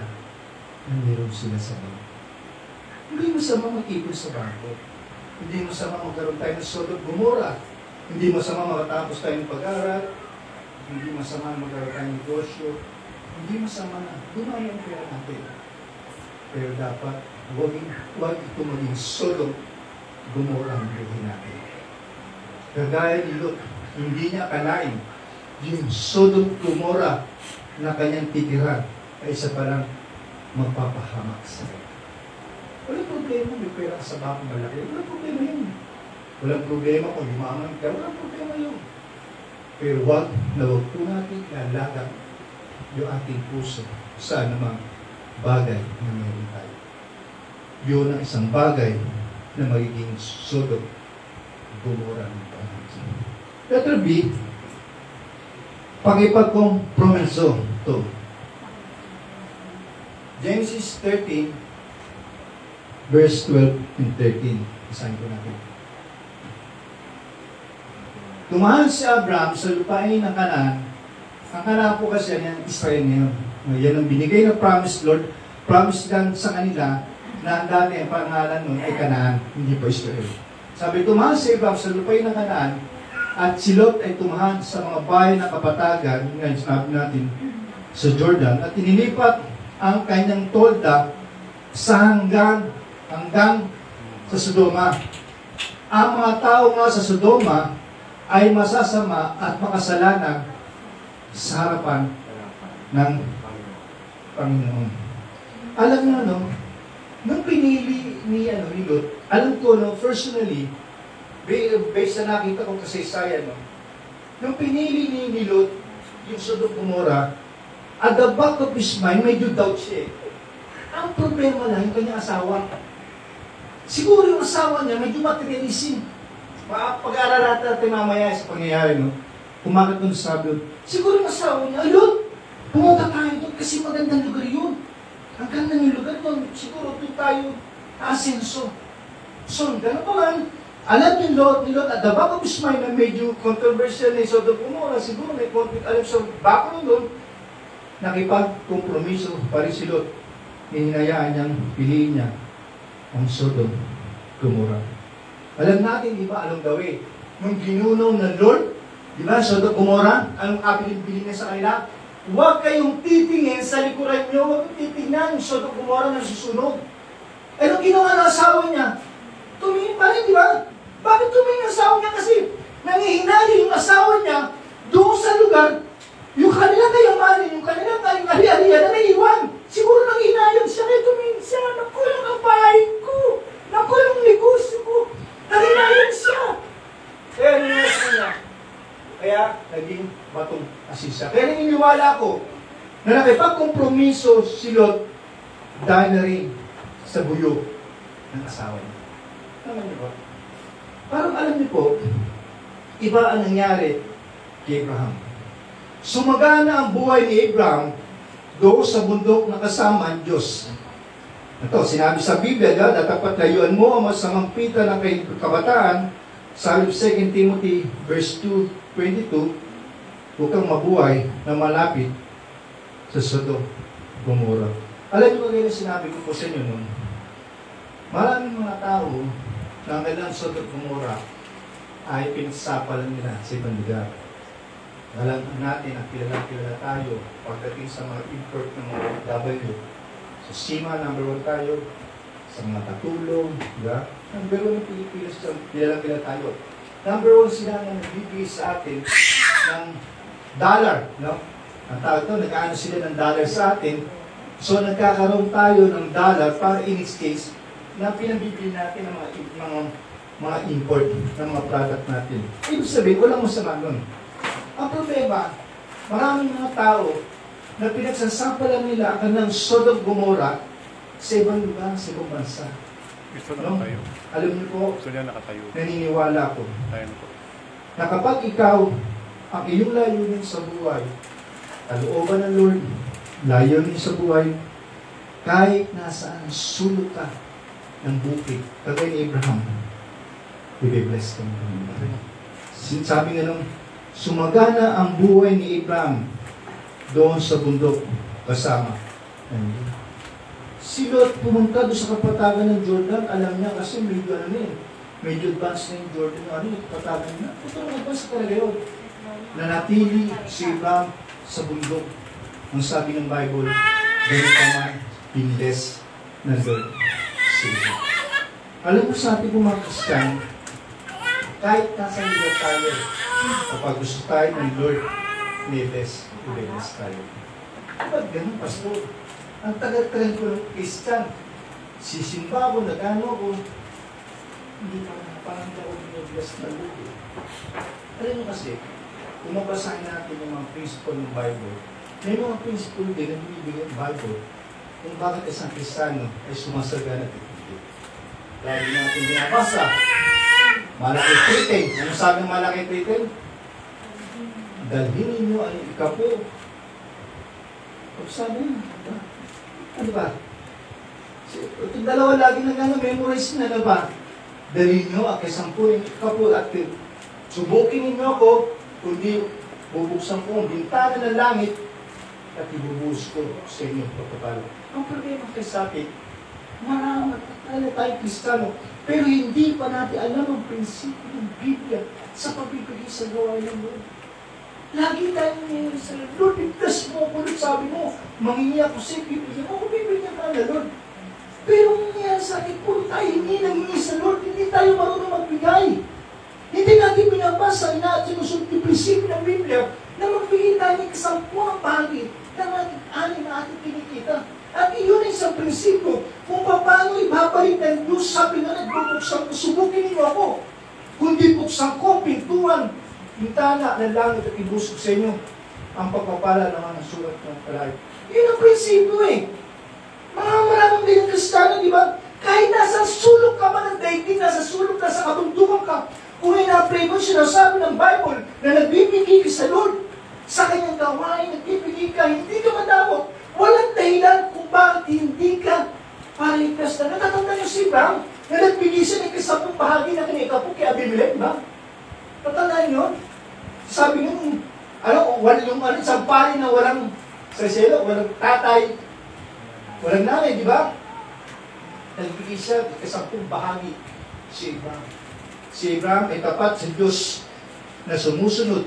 na meron sila sa bangko. Hindi masama mag-ipon sa bangko. Hindi masama magkaroon tayo ng Sodom Gomorrah. Hindi masama makatapos tayo ng pag-aaral. Hindi masama magkaroon tayo ng negosyo. Hindi masama na dumami ang pera natin. Pero dapat huwag ito maging Sodom Gomorrah ang buhay natin. Kagaya ni Lot, hindi niya akalain yung Sodom Gomorrah na kanyang titiran ay isa palang magpapahamak sa kanya. Walang problema may pera sa bangko malaki. Walang problema yun. Walang problema kung yumaman ka. Walang problema yun. Pero huwag po natin lalagang yung ating puso sa anumang bagay na meron tayo. Yun ang isang bagay na magiging Sodom Gomorrah ng panahon. Letter B, Pakipagkompromiso. Ito. Genesis 13, verse 12 and 13. Isahin ko natin. Tumahan si Abraham sa lupain ng Canaan. Ang Canaan po kasi yan, Israel ngayon. Yan ang binigay na promise, Lord. Promise lang sa kanila na ang dati ang pangalan nun ay Canaan, hindi pa Israel. Sabi, tumahan si Abraham sa lupain ng Canaan at si Lot ay tumahan sa mga bayan na kapatagan, ngayon sinabi natin, sa Jordan, at inilipat ang kanyang tolda sa hanggang sa Sodoma. Ang mga tao nga sa Sodoma ay masasama at makasalanan sa harapan ng Panginoon. Alam mo, no, nung pinili ni Lot, alam ko, no, personally, based na nakita ko kasi Isaiah, no, nung pinili ni Lot, yung Sodom Gomorrah, at the back of his mind, medyo doubt siya. Ang problema lang, yung kanyang asawa. Siguro yung asawa niya, medyo materialism. Pag-aaralan natin mamaya sa pangyayari, no? Kumakit doon sa sabi, siguro yung asawa niya, Lot, pumunta tayo doon kasi magandang lugar yun. Ang ganda ng lugar doon, siguro doon tayo asenso. So, gano'n pa man, alam ni Lot, at the back of his mind na medyo controversial na Sodom Gomorrah, siguro may conflict, alam sa background doon, nakipag-kompromiso pa rin si Lot. Hinayaan niyang piliin niya ang Sodom Gomorrah. Alam natin, di ba, anong gawin? Nung ginunaw ng Lord, di ba, Sodom Gomorrah, anong kabilin-bilin niya sa kanila? Huwag kayong titingin sa likuran niyo, huwag kayong titingnan yung Sodom Gomorrah na susunod. Anong ginawa ng asawa niya? Tumingin pa rin, di ba? Bakit tumingin ang asawa niya? Kasi nangihinali yung asawa niya doon sa lugar, yung kanilang kayamanin, yung kanilang kahari-harian na naiwan. Siguro nanghinayan siya, kaya tumingin siya, naku, yung kapahin ko, naku, yung negosyo ko, nanghinayan siya. Kaya nangyayari niya. Kaya naging batong asisa. Kaya naniniwala ko na nakipagkompromiso si Lot dahil na rin sa buyo ng asawa niya. Alam niyo ba? Parang alam niyo po, iba ang nangyari kay Abraham. Sumagana ang buhay ni Abraham doon sa bundok na kasama ang Diyos. Ito, sinabi sa Biblia na dapat layuan mo ang masamang pita ng kabataan. Sabi 2 Timothy verse 2:22, huwag kang mabuhay na malapit sa Sodom Gomorrah. Alam niyo ba sinabi ko po sa inyo noon? Maraming mga tao na ang kailang Sodom Gomorrah ay pinagsapalan nila sa ibang lugar. Alam natin ang kilala tayo pagdating sa mga import ng mga W. So, SIMA, number 1 tayo. Sa mga katulong, diba? Number 1 ng Pilipinas, kilala tayo. Number 1 sila na nagbibigay sa atin ng dollar, no? Ang tawag ito, nag-ano sila ng dollar sa atin. So, nagkakaroon tayo ng dollar para in exchange na pinabibili natin ng mga import ng mga product natin. Ibig sabihin, walang masama nun. Ang problema, maraming mga tao na pinagsasampalan nila ang kanilang Sodom Gomorrah sa ibang lugar, sa ibang bansa. Gusto na nakatayo. Alam niyo po, Gusto niya nakatayo. naniniwala ko Tayo na po. na kapag ikaw, ang iyong layunin sa buhay, kalooban ng Lord, layunin sa buhay, kahit nasaan sulok ka ng bukid, kagaya ni Abraham, i-bless ka mo. Sabi nga nung, sumagana ang buhay ni Abraham doon sa bundok kasama. Si Lot pumunta doon sa kapatagan ng Jordan, alam niya kasi medyo medyo advanced na yung Jordan, yung kapatagan niya. Ito ang advanced talaga yun. Nanatili si Abraham sa bundok. Ang sabi ng Bible, ganun pa man, pinless na Lord si Abraham. Alam mo sa ating mga Kristiyan, kahit nasa lugar tayo, kapag gusto tayo ng Lord, i-bless tayo. Ba't ganun, Pastor? Ang tagal-tagal ko ng Christian, sisimba ako, nag-ano ako, hindi pa parang ako i-bless na Lord. Alam mo kasi, kung mabasahin natin yung mga principle ng Bible, may mga principle din na binibigay ng Bible kung bakit isang Kristiyano ay sumasagana at ipigil. Lagi natin binabasa, malaki treating. Ano sabi ng malaki treating? dalhin ninyo ang ikapo. Sabi niya, ano ba? Itong dalawa lagi memorize na ba? Dalhin nyo ang kasampu ng ikapo at subukin ninyo ako, kundi bubuksan ko ang bintana ng langit at ibubuhos ko sa inyong pagpapalo. Ang problema kay sa akin, marami tayong Kristiyano, pero hindi pa natin alam ang prinsipyo ng Biblia sa pagbibigay sa gawain ng Lord. Lagi tayong ngayon sa Lord, ligtas mo ako, Lord, sabi mo, mangingi ako sa bibigyan mo, bibigyan ka na, Lord. Pero ang nangyayari sa akin, puro tayo hindi nangingi sa Lord, hindi tayo marunong magbigay. Hindi natin binabasa na sinusunod yung prinsipyo ng Biblia na magbigay tayo ng kasampuang bahagi ng ating ani na ating kinikita. At iyon ay isang prinsipyo kung paano ibabalik ng Diyos sa pinagbubuksan ko, subukin niyo ako. Kundi buksan ko, pintuan, bintana ng langit at ibusog sa inyo ang pagpapala ng mga sulat ng palay. Yun ang prinsipyo eh. Maraming din Kristiyano, di ba? Kahit nasa sulok ka man ng daigdig, nasa sulok ka sa kabundukan ka, kung ina-apply mo sinasabi ng Bible na nagbibigay ka sa Lord, sa kanyang gawain, nagbibigay ka, hindi ka madamot. Walang dahilan kung bakit hindi ka paligtas na. Natatanda niyo si Abraham na nagbigay siya ng kasapong bahagi na kinikapo kay Abimelech, ba? Tatandaan niyo? Sabi niyo, yung isang pari na walang saselo, walang tatay, walang nanay, di ba? Nagbigay siya ng kasapong bahagi si Abraham. Si Abraham ay tapat sa Diyos na sumusunod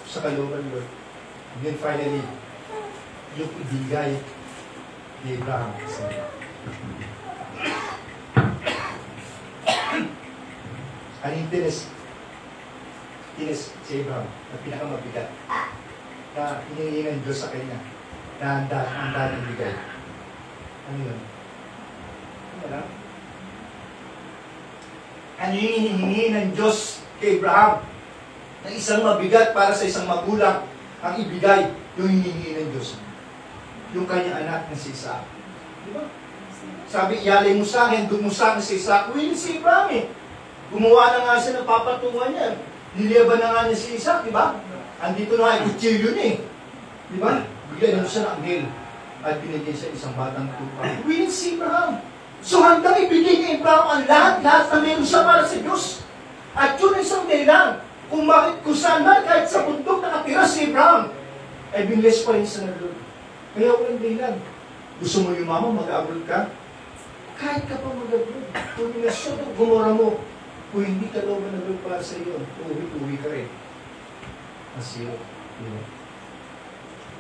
sa kalooban ng Lord. And then finally, yung ibigay ni Abraham sa Lord. Ano yung tinis si Abraham na pinakamabigat na hinihingi ng Diyos sa kanya na handa ng bigay? Ano yun? Ano lang? Ano yung hinihingi ng Diyos kay Abraham na isang mabigat para sa isang magulang ang ibigay yung hinihingi ng Diyos? Yung kanyang anak na si Isaac. Diba? Sabi, iyalay mo sa akin, doon mo sa akin si Isaac. Willing si Abraham eh. Gumawa na nga siya ng papatungan niya. Niliyaban na nga niya si Isaac, di ba? Andito na nga, kutsilyo niya eh. Di ba? Bigyan na siya ng anghel at binigyan siya isang batang tupa. Willing si Abraham. So hanggang ibigay ni Abraham ang lahat na meron siya para sa Diyos. At yun isang dahilan kung saan man kahit sa bundok nakatira si Abraham, ay binless pa rin sa Lord. Kaya walang dahilan. Gusto mo yumaman, mag-abroad ka? Kahit ka pa mag-abroad, kung nilasyon ang gumora mo, kung hindi ka looban na Lord para sa iyo, uwi ka rin. Asiro.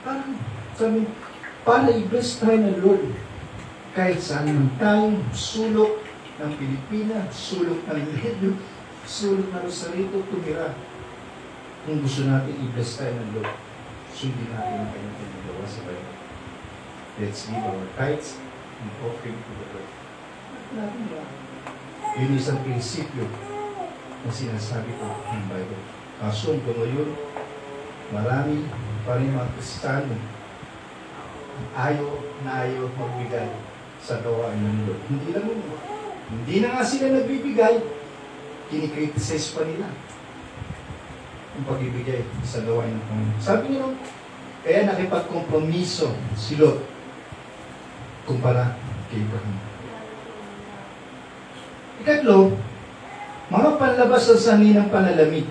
Parang, sabi, para i-bless tayo ng Lord, kahit saan man tayong sulok ng Pilipinas, sulok ng Ledo, sulok ng Rosarito, tumira. Kung gusto natin i-bless tayo ng Lord, sundin natin ang kanyang pinagawa sa Bible. Let's give our tithes and offering to the Lord. Natin ba? Yun isang prinsipyo na sinasabi ko ng Bible. Kaso hanggang ngayon, marami pa rin mga Kristiyano ayaw magbigay sa gawain ng Lord. Hindi lang yun. Hindi na nga sila nagbibigay, kinikriticize pa nila ang pagbibigay sa gawain ng Panginoon. Sabi niyo, kaya nakipagkompromiso si Lot kumpara kay Abraham. Ikatlo, mga panlabas ng sanhi ng panalamig.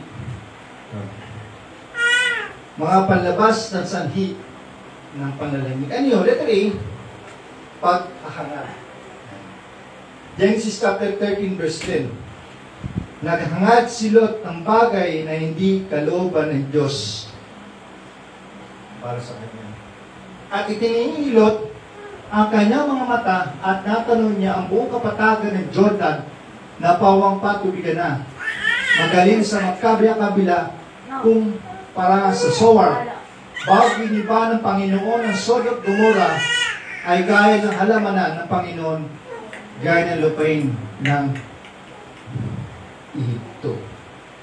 Mga panlabas ng sanhi ng panalamig. Ano yun? Letter A, paghahangad. Genesis chapter 13 verse 10. Naghangad si Lot ng bagay na hindi kalooban ng Diyos para sa kanya. At itiningin ni Lot ang kanyang mga mata at natanong niya ang buong kapatagan ng Jordan na pawang patubigan na. Magaling sa magkabila-kabila kung para sa Zoar. Bago giniba ng Panginoon ang Sodom at Gomorrah ay gaya ng halamanan ng Panginoon, gaya ng lupain ng Ehipto.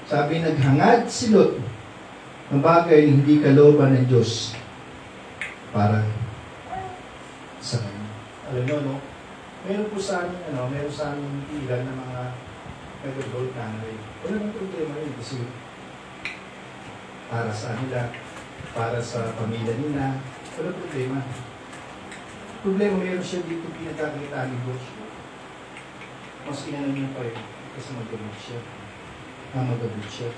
Sabi, naghangad si Lot ng bagay na hindi kalooban ng Diyos para sa kanya. Alam mo, no? Meron po sa amin, meron sa amin ilan na mga nag-gold na rin. Wala nang problema rin kasi para sa nila, para sa pamilya nila. Wala problema. Problema, meron siya dito pinagkakita ni Boss. Mas inanon niya pa rin kasi magabot siya. Magabot siya.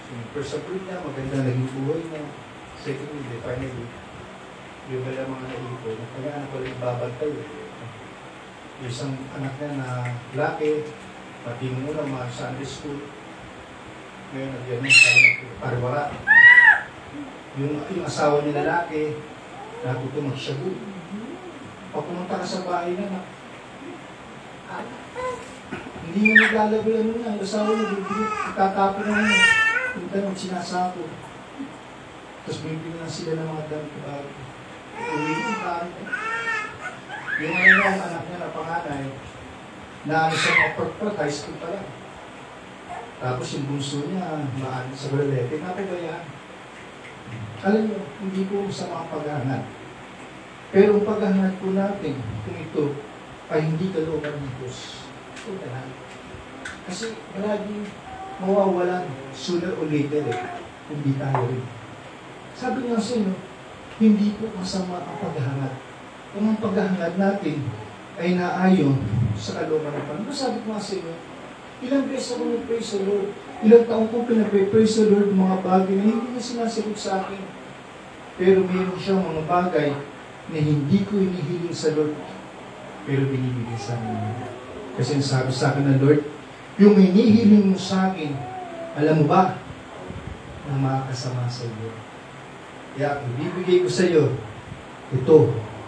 So, first of all niya, maganda naging buhay niya. Secondly, finally, yung wala mga naipo, kaya anak ko rin babantay. Yung isang anak niya na laki, matinong ulang mga Sunday school. Ngayon, nagyan yung parwara. Yung asawa niya lalaki, natuto magsyago. Pag pumunta ka sa bahay na, hindi mo naglalagay na, yung asawa niya, itatapon na niya. Yung tanong, sinasako. Tapos bibili na sila ng mga damit bago. Uwi yung tayo. Yung anak niya na panganay, na sa mga pagpag, high school pa lang. Tapos yung bunso niya, maan sa balete, napabayaan. Alam niyo, hindi po sa mga paghahanap. Pero ang paghahanap po natin, kung ito ay hindi kalooban ng Diyos, ito talaga. Kasi lagi mawawalan sooner or later hindi tayo rin. Sabi nga sa inyo, hindi po masama ang paghahanap. Kung ang paghahanap natin ay naayon sa kalooban ng Panginoon. Sabi ko nga sa inyo, ilang beses ako nag-praise the Lord. Ilang taong ko pinag-praise the Lord mga bagay na hindi na sinasagot sa akin. Pero mayroon siyang mga bagay na hindi ko inihiling sa Lord. Pero binibigay sa akin. Kasi sabi sa akin ng Lord, yung hinihiling mo sa akin, alam mo ba, na makakasama sa iyo. Kaya ibibigay ko sa iyo, ito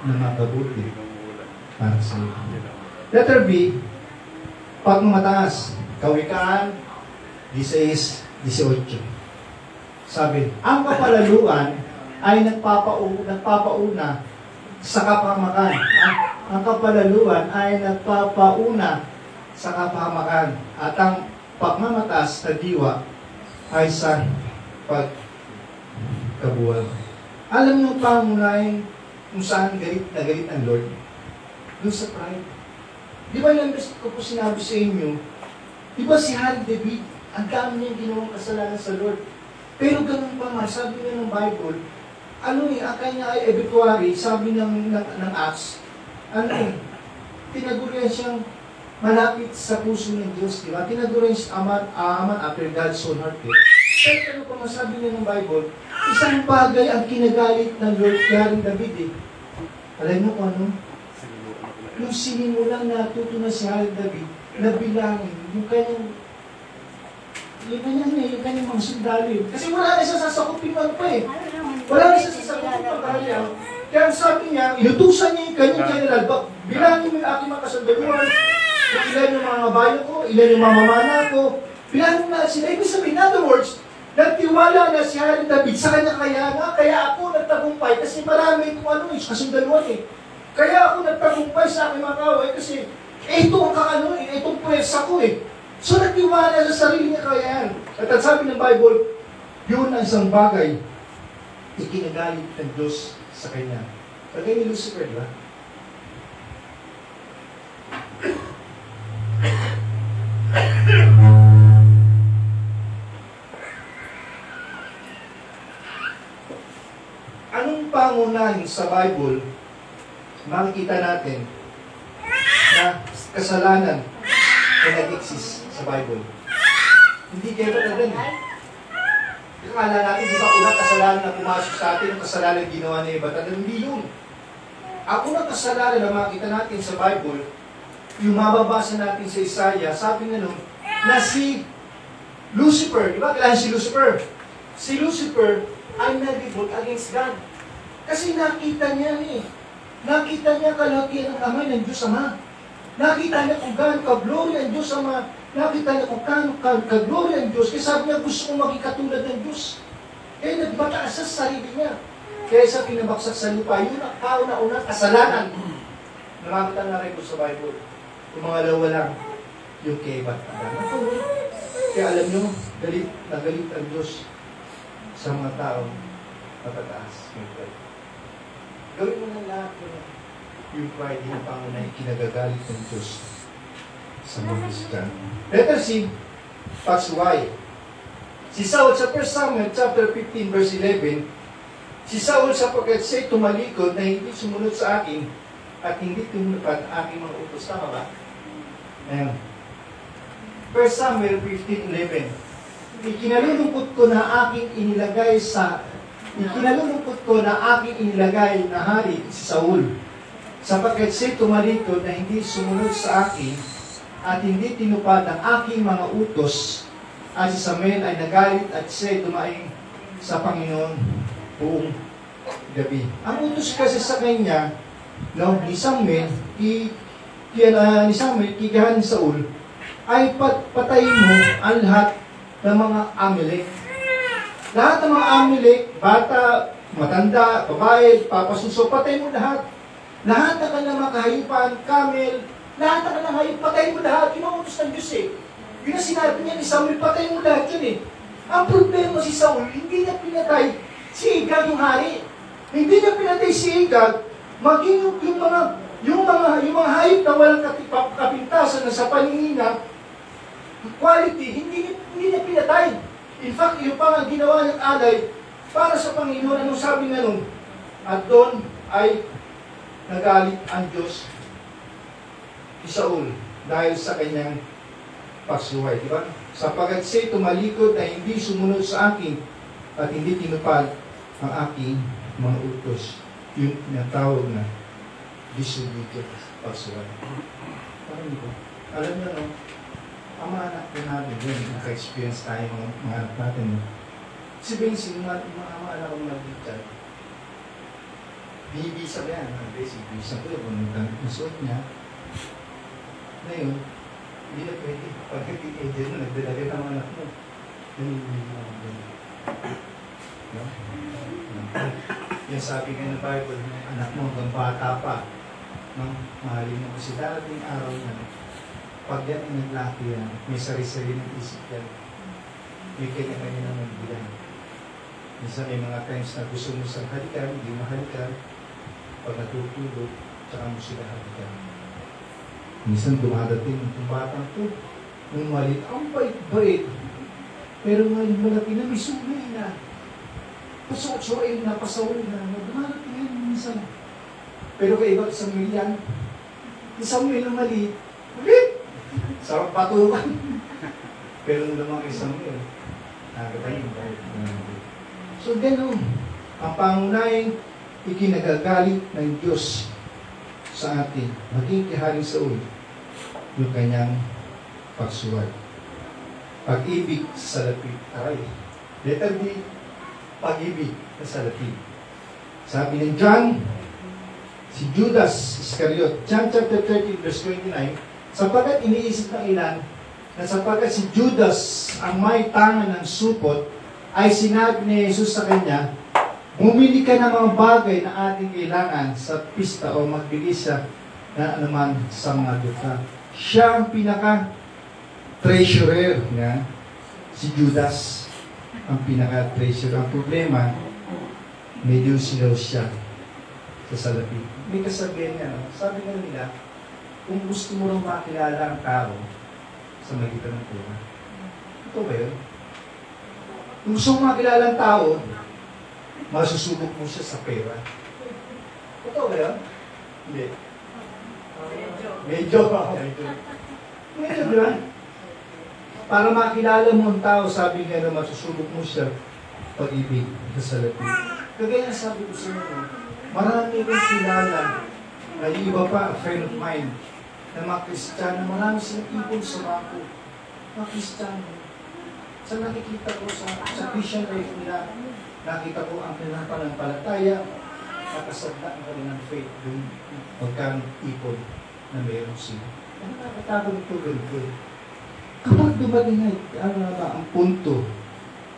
na makabuti para sa iyo. Letter B, pag mataas, Kawikaan 16:18. Sabi, ang kapalaluan ay nagpapauna sa kapahamakan. Ang kapalaluan ay nagpapauna sa kapahamakan. At ang pagmamataas na diwa ay sa pagkabuwal. Alam niyo pangunahing kung saan galit na galit ang Lord? Doon sa pride. Di ba ilang beses ko po sinabi sa inyo, di ba si Hari David, ang dami niyang ginawang kasalanan sa Lord. Pero ganun pa man, sabi nga ng Bible, ang kanya ay obituary, sabi ng Acts, tinagurian siyang malapit sa puso ng Diyos, di ba? Tinagurian siyang aman after God's own heart. Pero ano pa masabi niya ng Bible, isang bagay ang kinagalit ng Lord kay Hari David eh. Alam mo kung ano? Nung sinimulang natuto na si Hari David, nabilangin yung kanyang mga sundalo. Kasi wala na siya sasakupin man pa eh. Wala na siya sasakupin pa kaya. Kaya sabi niya, inutusan niya yung kanyang general, bilangin mo yung aking mga kasundaluhan, ilan yung mga bayo ko, ilan yung mamamana ko, bilangin na sila. Ibig sabihin, in other words, nagtiwala na si Hari David sa kanya kaya ako nagtagumpay kasi marami itong kasundaluhan eh. Kaya ako nagtagumpay sa aking mga kaway kasi ito ang itong pwersa ko eh. So nagtiwala sa sarili niya kayaan. At ang sabi ng Bible, yun ang isang bagay ikinagalit ng Diyos sa kanya. Kagaya ni Lucifer, di ba? Anong pangunahin sa Bible makikita natin na kasalanan na nag-exist sa Bible? Hindi kayo ba na rin? Akala natin, di ba, unang kasalanan na pumasok sa atin, ang kasalanan ginawa ni Eva, hindi yun. Ang unang kasalanan na makita natin sa Bible, yung mababasa natin sa Isaiah, sabi nga nun, na si Lucifer, di ba, kailangan si Lucifer? Si Lucifer ay nag-revolt against God. Kasi nakita niya nakita niya kalakihan ng kamay ng Diyos Ama. Nakita niya kung gaano ka-glory ang Diyos Ama. Nakita niya kung gaano ka-glory ang Diyos. Kaya sabi niya, gusto kong maging katulad ng Diyos. Kaya nagbataas sa sarili niya. Kaya sa pinabaksak sa lupa, yun ang kauna-unang kasalanan. Nakakita na rin ko sa Bible. Yung mga lawa lang, yung kebat. Kaya alam niyo, galit ang Diyos sa mga tao matataas. Gawin mo na lahat yung pride, yung pangunay, kinagagalit ng Diyos sa mga Kristiyano. Letter C, that's why. Si Saul sa 1 Samuel chapter 15 verse 11, si Saul sapagkat siya'y tumalikod na hindi sumunod sa akin at hindi tinupad aking mga utos. Tama ba? Ayan. 1 Samuel 15:11. Ikinalulungkot ko na aking inilagay na hari si Saul, sapagkat siya'y tumalikod na hindi sumunod sa akin at hindi tinupad ang aking mga utos. At si Samuel ay nagalit at siya'y dumaing sa Panginoon buong gabi. Ang utos kasi sa kanya, ni Samuel, kigahan ni Saul, ay patayin mo ang lahat ng mga Amalek. Lahat ng mga Amalek, bata, matanda, babae, papasuso, patayin mo lahat. Lahat ng kanilang mga kahayupan, camel, lahat ng kanilang hayop, patayin mo lahat. Yun ang utos ng Diyos eh. Yun ang sinabi niya ni Samuel, patayin mo lahat yun eh. Ang problema si Saul, hindi niya pinatay si Agag yung hari. Hindi niya pinatay si Agag, maging yung mga hayop na walang kapintasan na sa paningina, quality, hindi niya pinatay. In fact, yung pa nga ginawa ng alay para sa Panginoon, anong sabi nga nun? At doon ay nagalit ang Diyos si Saul dahil sa kanyang pagsuway, di ba? Sapagat siya'y tumalikod na hindi sumunod sa akin at hindi tinupad ang aking mga utos. Yung tinatawag na disobedience, pagsuway. Parang ito. Alam niyo, no? Ang mga anak ko natin, yun, naka-experience tayo mga anak natin. No? Si Benzi, yung mga anak ko nag-dictate, binibisa ba yan? Basic, bisa ko yun, kung nasuot niya. Ngayon, hindi na pwede. Pag nag-teenager mo, nagdalaga ng anak mo. Yan sabi nga ng Bible, anak mo hanggang bata pa, mahalin mo kasi darating araw na pag yan ay naglaki yan, may sarili-sarili ng isip yan. May kanya-kanya na magbilang. Minsan may mga times na gusto mo sa halikan, hindi mahalikan. Pag natutulog, tsaka mo sila halikan. Minsan dumadating itong batang to, nung malit, ang bait-bait. Pero ngayon malaki na, may sumay na. Pasuot-suoy na, pasaway na. Dumadating yan minsan. Pero kay iba sa milyan, isang mil na maliit, ulit! Sarap patukan. Pero nung lumaki sa mil, nakatayin ba? So gano'n, ang pangunahing ikinagagalit ng Diyos sa atin, maging kiharing Saul, yung kanyang pagsuway. Pag-ibig sa salapit. Aray. Letter D, pag-ibig sa salapit. Sabi ng John, si Judas Iscariot, John chapter 30, verse 29, sapagkat iniisip ng ilan, na sapagkat si Judas ang may tangan ng supot, ay sinabi ni Jesus sa kanya, bumili ka ng mga bagay na ating kailangan sa pista o magbili siya na anuman sa mga duka. Siya ang pinaka-treasurer niya. Si Judas ang pinaka-treasurer. Ang problema, medyo silaw siya sa salapi. May kasabihan niya, no? Sabi nga nila, kung gusto mo rin makilala ang tao sa magitan ng pera. Ito ba yun? Kung gusto mo makilala ang tao, masusubok mo siya sa pera. Totoo ba yan? Hindi. Medyo. Medyo, di ba? Para makilala mo ang tao, sabi nga na masusubok mo siya pag-ibig sa salapi. Kagaya sabi ko sa inyo, marami kong kilala na iba pa, a friend of mine, na mga Kristiyano, marami silang ipon sa bako. Mga Kristiyano. Sa nakikita ko sa Christian life nila, nakita ko ang kanilang pananampalataya, nakasabda ang kanilang faith dun magkano ipon na meron sila. Ano nakakatawa nito ganito? Kapag dumating ang punto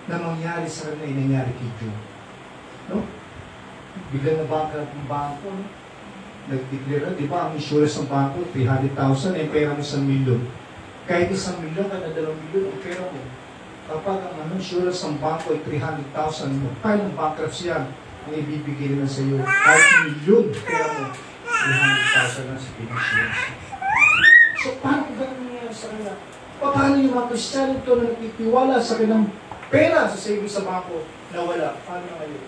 na mangyari sa kanila ay nangyari kay Job, no? Biglang na-bankrupt ang bangko, no? Nag-declare, di ba, ang insurance ng bangko, 300,000, eh, pera mo 1 milyon. Kahit 1 milyon, kada 2 milyon, ang pera mo. Kapag ang insurance ng bangko ay 300,000 mo, kaya ng bankruptcy yan, ang ibibigay na sa iyo, kahit milyon, pera mo, 300,000 lang sa insurance. So, paano ba nangyayari sa kanila? Paano yung mga Kristiyano ito na nagtitiwala sa kanilang Pera sa savings sa bangko, nawala. Paano na ngayon?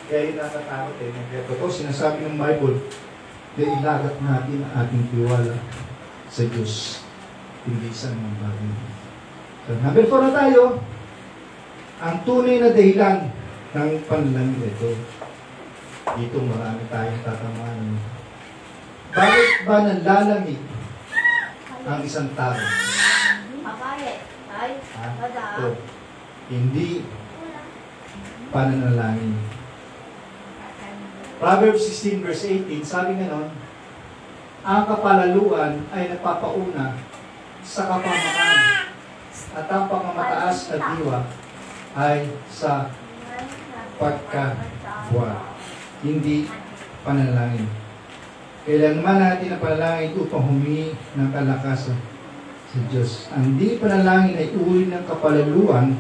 Kaya yun natatakot eh. Kaya totoo, sinasabi ng Bible, na ilagat natin ang ating tiwala sa Diyos. Hindi sa mga bagay. So, number 4 na tayo. Ang tunay na dahilan ng panlamig ito. Dito marami tayong tatamaan. Bakit ba nanlalamig ang isang tao? Ito. Hindi pananalangin. Proverbs 16 verse 18, sabi nga nun, ang kapalaluan ay nagpapauna sa kapamakan at ang pangmamataas na diwa ay sa pagkabuwa. Hindi panalangin. Kailangan natin ang panalangin upang humingi ng kalakasan sa Diyos. Ang hindi panalangin ay uri ng kapalaluan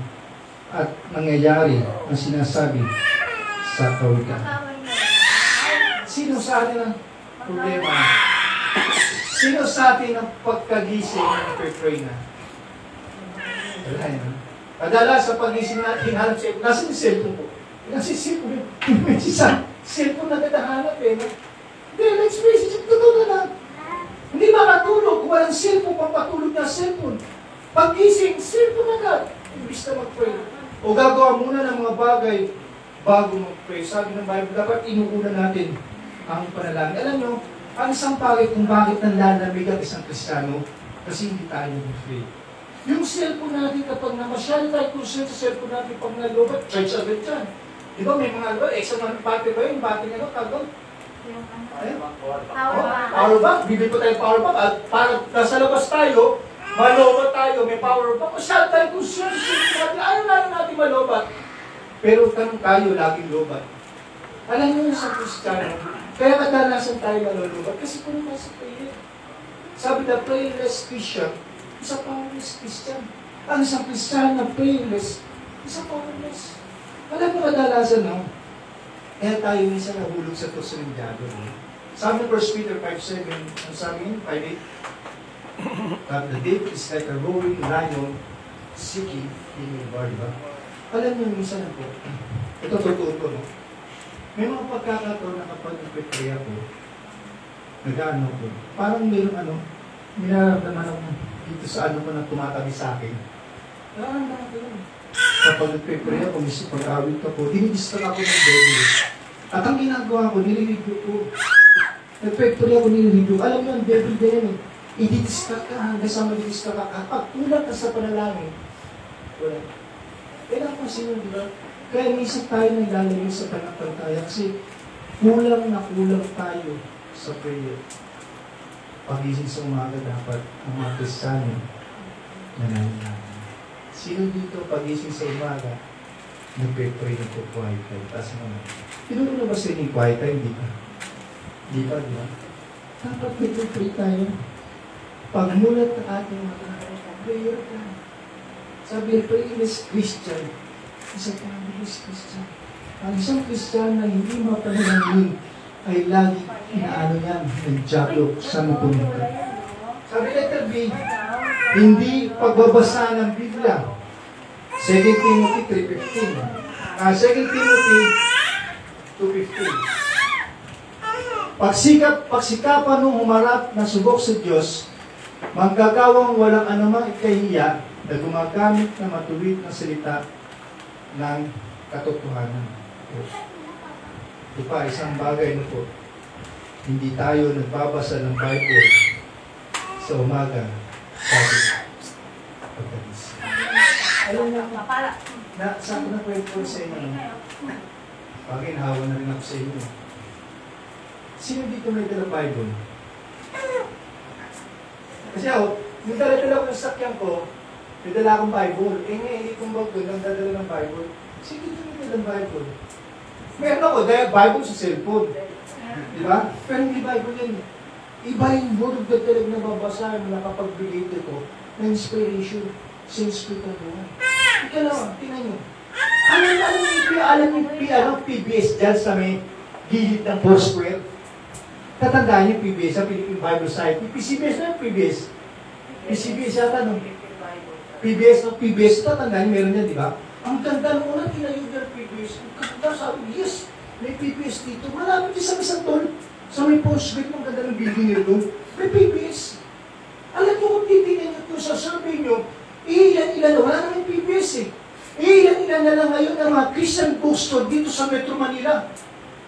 at nangyayari ang sinasabi sa kawikaan. Sino sa atin ang problema? Sino sa atin ang pagkagising na nagpipray na? Wala yan. Kadala sa pagising natin, hinahanap siya. Nasa yung cellphone ko? Nasa yung cellphone. Cellphone na naghahanap eh. Hindi, let's face it. Totoo na lang. Hindi makatulog kung walang cellphone, pampatulog na cellphone. Pagising, cellphone agad. Imbis na mag-pray. O gagawa muna ng mga bagay bago mag-pray. Sabi ng Bible, dapat inuuna natin ang panalangin. Alam nyo, ang isang bagay kung bakit nanlalamig ang isang Kristiyano, kasi hindi tayo mag-pray. Yung cellphone natin, kapag namasyal tayo concern sa cellphone natin, pag nalobat, charge agad dyan. Di ba may mga lobat, extra mga battery ba yun? Battery nga kagad. Power bank. Bibili po tayo power bank. At para nasa labas tayo, malobat tayo, may power bank. Masyal tayo concern sa cellphone natin. Ayaw natin malobat. Pero tanong tayo, laging lobat. Alam nyo yung sa Kristiyano, kaya kadalasan tayo malulubat kasi kung nasa prayer. Sabi na prayerless Christian, isa powerless Christian. Ang isang Christian na prayerless, isa powerless. Alam mo kadalasan, no? Kaya tayo minsan nahulog sa tosulindyado. Sabi ng 1 Peter 5:7, ang sabi yun, 5:8, that the devil is like a roaring lion seeking in your body, ba? Alam niyo minsan po, ito totoo to, no? May mga pagkakataon na kapag nag-pray ako, nag-ano ko, parang mayroong minaramdaman ako dito sa ko na tumatabi sa akin. Nararamdaman ko yun. Kapag nag-pray ako, mismo pag-awit ako, dinidistract ako ng devil. At ang ginagawa ko, nilireview ko. Nag-pray ako, nilireview. Alam mo, ang devil din, i-distract ka hanggang sa mag-distract ka. Kapag tulad ka sa panalangin, wala. Kailangan ko sino, di ba? Kaya minsan tayo naglalagay sa panapantaya kasi kulang na kulang tayo sa prayer. Pagising sa umaga dapat ang mga Kristiyano nananalangin. Sino dito pagising sa umaga nagpe-pray ng quiet time? Tapos naman, tinuro na ba sa inyo quiet time? Di ba? Di ba? Dapat nagpe-pray tayo. Pagmulat na ating mga prayer time. Sabi, prayerless Christian. Isang prayerless Christian. Ang isang Christian na hindi mapanalangin ay lagi inaano yan, nag-jablo sa pumunta. Sabi letter B, hindi pagbabasa ng Biblia. 2 Timothy 3:15. 2 Timothy 2:15. Pagsikapan nung humarap na subok sa Diyos, manggagawang walang anumang ikahiya na gumagamit na matuwid na salita ng katotohanan. Ito pa, isang bagay na po. Hindi tayo nagbabasa ng Bible sa umaga, sabi pagkagising. Alam na, saan ko na kwento sa inyo? Paginahawa na rin ako sa inyo. Sino dito may dalang Bible? Kasi ako, yung dala-dala ko yung sakyan ko, may dala akong Bible. Ngayon, hindi kong bag doon, ang dadala ng Bible. Sino dito may dalang Bible? Meron ako, dahil Bible sa cellphone. Di ba? Pero hindi Bible yan. Iba yung word of God talaga na babasahin na nakapagbigay ko na inspiration sa Spirit of God. Ika lang, tingnan nyo. Alam niyo, PBS dyan sa may gilid ng Foursquare. Tatandaan niyo PBS, sa Philippine Bible Society. PCBS na yung PBS. PCBS yata, no? PBS, tatandaan niyo, meron yan, di ba? Ang ganda nung una, tinayo niya ang PBS. Ang ganda, sabi, yes, may PBS dito. Malapit din sa isang tol. Sa may postgrad, ang ganda ng building nila doon. May PBS. Alam niyo kung titignan niyo ito sa survey niyo, ilan-ilan na, wala naman PBS eh. Ilan-ilan na lang ngayon ang mga Christian bookstore dito sa Metro Manila.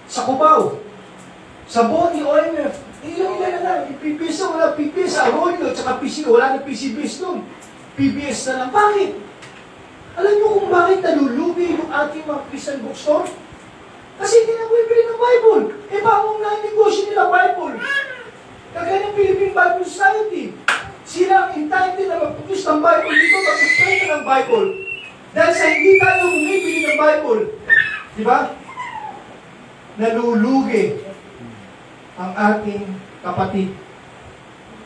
Sa Cubao. Sa Boni, OMF. Ilan-ilan na lang. Yung PBS na, wala PBS. Sa Arroyo, tsaka PC, wala na PCBS doon. PBS na lang. Bakit? Alam niyo kung bakit nalulugi yung ating mga Christian bookstore? Kasi hindi na bumibili ng Bible. Eh, bakong na-negosyo nila Bible? Kagaya ng Philippine Bible Society. Sila ang entitled na mag-produce ng Bible dito, mag-explain na ng Bible. Dahil sa hindi tayo bumibili ng Bible. Di ba? Nalulugi ang ating kapatid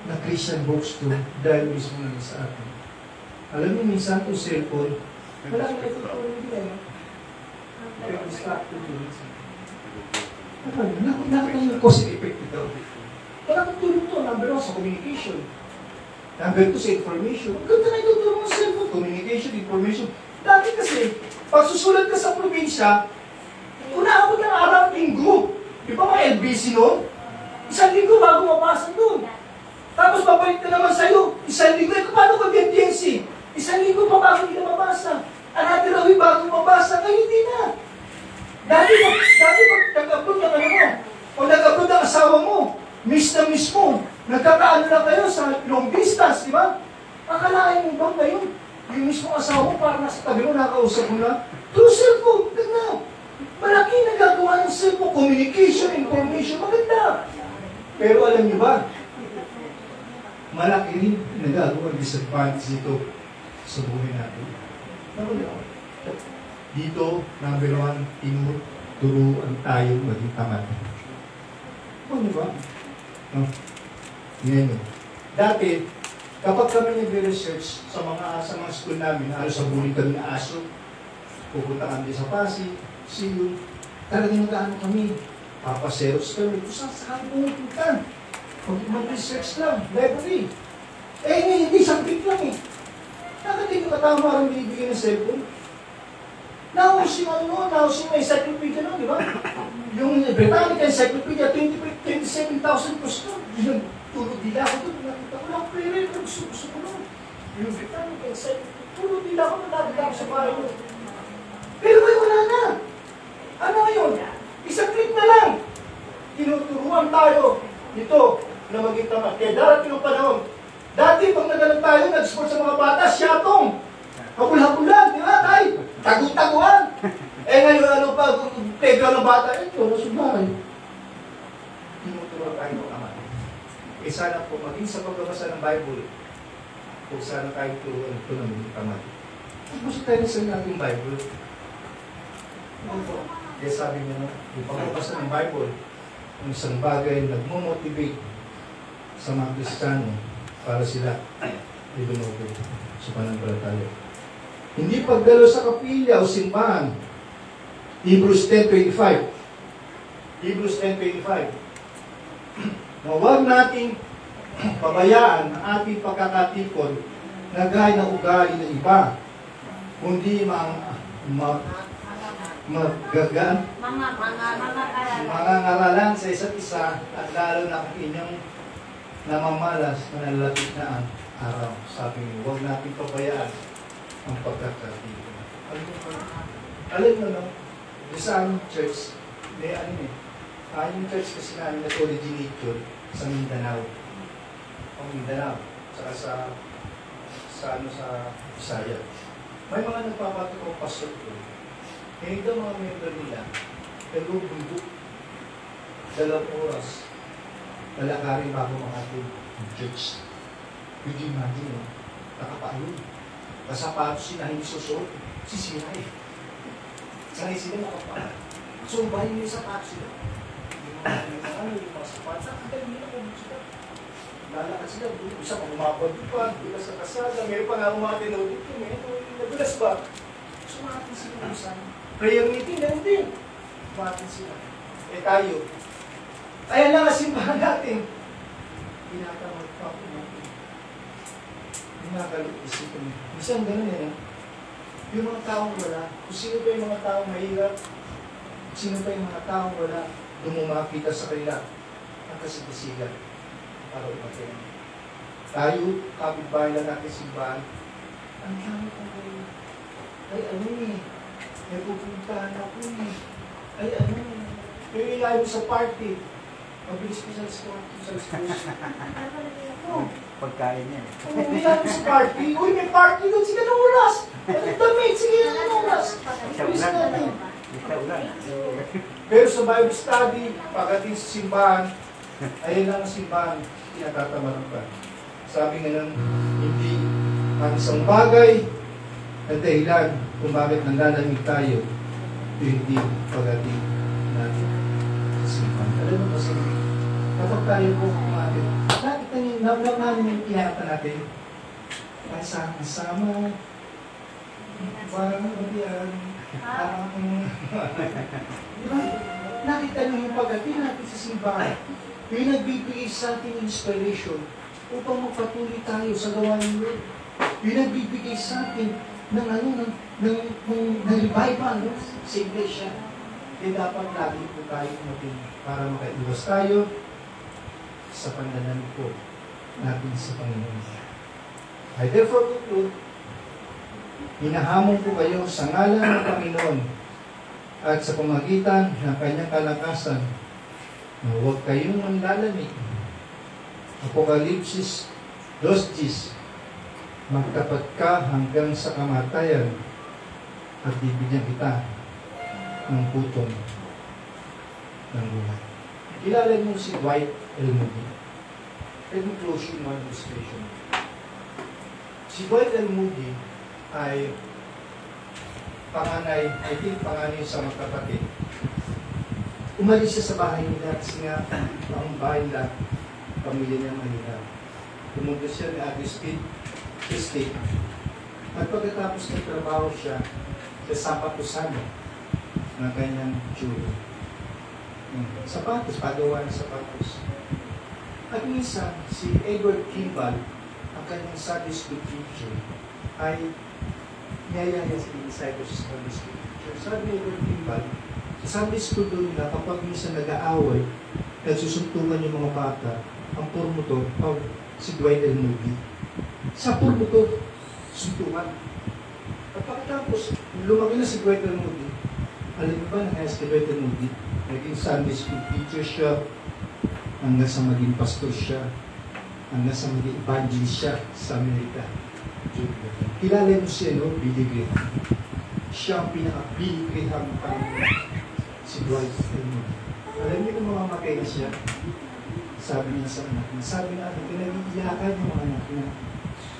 na Christian bookstore dahil mismo lang sa atin. Alam niyo, minsan itong cellphone, wala kang natutulong nila. Pero distracted yun. Nakita yung cause and effect ito. Wala kang tulong ito. Number 1 sa communication. Number 2 sa information. Ang ganda na itutulong ng cellphone. Communication, information. Dati kasi, pag susulat ka sa probinsya, unaabot ng araw linggo. Di ba mga LBC noon? Isang linggo bago mabasa doon. Tapos babalik na naman sa'yo. Isang linggo. Eh, paano ka DNC? Isang linggo pa bago hindi na mabasa. Another away bago mabasa. Ngayon hindi na. Dati pag nag-upload ng ano mo, o nag-upload ng asawa mo, miss na miss mo, nagkakaano na kayo sa long distance, di ba? Akalain mo ba ngayon, yung mismo asawa mo, parang nasa tabi mo, nakausap mo na, through cellphone, ganda. Malaki nagagawa ng cellphone, communication, information, maganda. Pero alam niyo ba, malaki rin nagagawa ng disadvantage ito sa buhay natin. Dito, number 1, tinuturuan tayo maging tamad. Ano ba? No? Ngayon. Dati, kapag kami nagre-research sa mga school namin, sa buling kami na aso, pupunta kami sa Pasig, Siyo, talagang nag-ano kami, papaseros kami, kung saan pumunta. Mag-research lang, library. Eh, hindi, isang click lang eh. Nakating yung katama rin binibigyan ng cellphone. Naus yung encyclopedia nun, di ba? Yung Britannica Encyclopedia, 27,000 cost nun. Tulog dila ako doon. Nakita ko lang, pero gusto ko nun. Yung Britannica Encyclopedia, tulog dila ako, nagdadala ako sa bahay nun. Pero ngayon wala na. Ano ngayon? Isang click na lang. Tinuturuan tayo nito na maging tamad. Kaya darating yung panahon. Dati, pag nagalang tayo, nag-sport sa mga bata, siyatong. Habul-habulan, di ba, tay? Tagu-taguan. Eh ngayon, ano pa, playground ng bata, ito, nasubahay. Tinuturuan tayo ng ama. Eh sana po, maging sa pagbabasa ng Bible, kung sana tayo turuan ito na maging tamad. Magbasa tayo sa ating Bible. Kaya sabi niya, yung pagbabasa ng Bible, ang isang bagay nagmo-motivate sa mga Kristiyano para sila ibunobo sa pananampalataya. Hindi pagdalo sa kapilya o simbahan. Hebrews 10:25. Hebrews 10:25. Na huwag nating pabayaan ang ating pagkakatipon na gaya ng ugali ng iba, kundi mga ngaralan sa isa't isa at lalo na ang inyong namamalas na nalalapit na ang araw. Sabi niyo, huwag nating pabayaan ang pagkakatipon. Alam mo, no? Sa aming church, may ano eh. Yung church kasi namin na originator sa Mindanao. Ang Mindanao. Saka sa Bisaya. May mga nagpapatok pastor ko. Kaya ito mga member nila, pero bundok, 2 oras, lalakarin bago mga ating church. Could you imagine, nakapaalun. Kasapatos sila hindi susuot, sisira eh. Sanay sila nakapaalun. So, bahin yung sapatos sila. Yung mga sapatos, ang galing nila kung sila. Lalakad sila, isa pang umapagpupan, bilas sa kasada, meron pa nga mga tinudit ko, nagulas ba? Sumatin sila kung saan. Prayer meeting, ganun din. Sumatin sila. Eh tayo, ayan lang ang simbahan natin. Pinakamag pa ako natin. Pinakalog isipin. Isang ganun eh. Yung mga taong wala, kung sino pa yung mga taong mahirap, sino pa yung mga taong wala, dumumapita sa kanila ang kasigasigan para umatay. Tayo, kapitbahay lang natin simbahan, ang dami ko kayo. Ay ano eh, may pupuntahan ako eh. Ay ano eh, yung ilayo mo sa party, mabilis ko sa school. Pagkain niya. Kung ilayo mo sa party, uy may party doon, sige na oras. Ang damit, sige na oras. Bilis natin. Pero sa Bible study, pagdating sa simbahan, ayun lang ang simbahan, tinatatamaan pa. Sabi nga lang, hindi ang isang bagay na dahilan kung bakit nanlalamig tayo, hindi pagdating natin sa simbahan. Alam mo kasi, kapag tayo po kumatin, nakita niyo, naman namin yung pinata natin, kasama-sama, parang yan, diba? Nakita niyo yung pagdating natin sa simbahan, yung nagbibigay sa ating inspiration upang magpatuloy tayo sa gawa ng Lord. Yung nagbibigay sa atin ng revival sa iglesia. Kaya dapat lagi po tayo natin para makaiwas tayo sa pananamit po natin sa Panginoon. I therefore conclude, hinahamon ko kayo sa ngalan ng Panginoon at sa pamagitan ng kanyang kalakasan na huwag kayong manlalamig. Apokalipsis 2:10, magtapat ka hanggang sa kamatayan at bibigyan kita ng putong ng buhay. Kilala mo si Dwight L. Moody. Let me close you one illustration. Si Dwight L. Moody ay panganay, I think panganay sa magkapatid. Umalis siya sa bahay nila kasi nga ang bahay nila, pamilya niya mahirap. Pumunta siya ni Agustin State. At pagkatapos ng trabaho siya sa sapatusan ng kanyang tsura. Sapatos, pagawa ng sapatos. At minsan, si Edward Kimball, ang kanyang Sunday school teacher, ay niyayaya sa disciples sa Sunday school teacher. Sabi ni Edward Kimball, sa Sunday school doon nila, kapag minsan nag-aaway, nagsusuntukan yung mga bata, ang promotor, si Dwight L. Moody. Sa promotor, suntukan. At pagkatapos, lumaki na si Dwight L. Moody, alam mo ba na si Dwight L. Moody? Naging Sunday school teacher siya, hanggang sa maging pastor siya, hanggang sa maging evangelist siya sa Amerika. Kilala mo siya, no? Billy Graham. Siya ang pinaka-Billy Graham Panginoon. Si Dwight L. Moody. Alam niyo kung mamamatay na siya? Sabi niya sa anak niya. Sabi niya, pinag-iiyakan yung anak niya.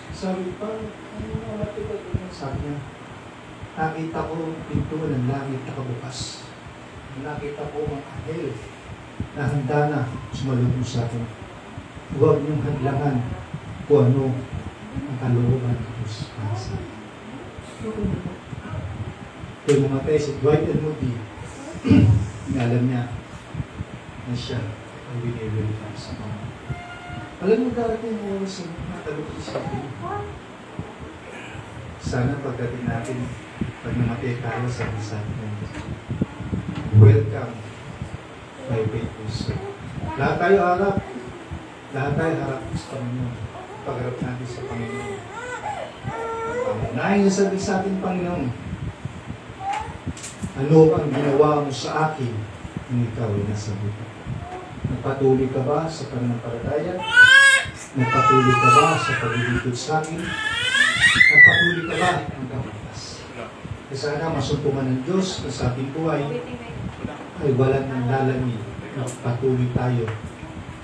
Sabi, parang, ano mamamatay ka doon? Sabi niya, nakita ko ang pinto ng langit nakabukas. Nakita ko ang anghel na handa na sumalubong sa akin. Huwag niyong hadlangan kung ano ang kalooban ng Diyos. Kung namatay si Dwight L. Moody, alam niya na siya ang binibigyan sa mga. Alam mo darating mo sa natalukit sa atin. Sana pagdating natin, pag namatay tayo sa bansa ng welcome, my faithful soul. Lahat tayo harap sa Panginoon. Pagharap natin sa Panginoon. Pangunahin sabi sa ating Panginoon, ano ang ginawa mo sa akin kung ikaw ay nasa buhay? Nagpatuloy ka ba sa pananampalataya? Nagpatuloy ka ba sa paglilingkod sa akin? Nagpatuloy ka ba hanggang wakas? Kaya sana masumpungan ng Diyos na sa ating buhay ay walang nanlalamig. Nagpatuloy tayo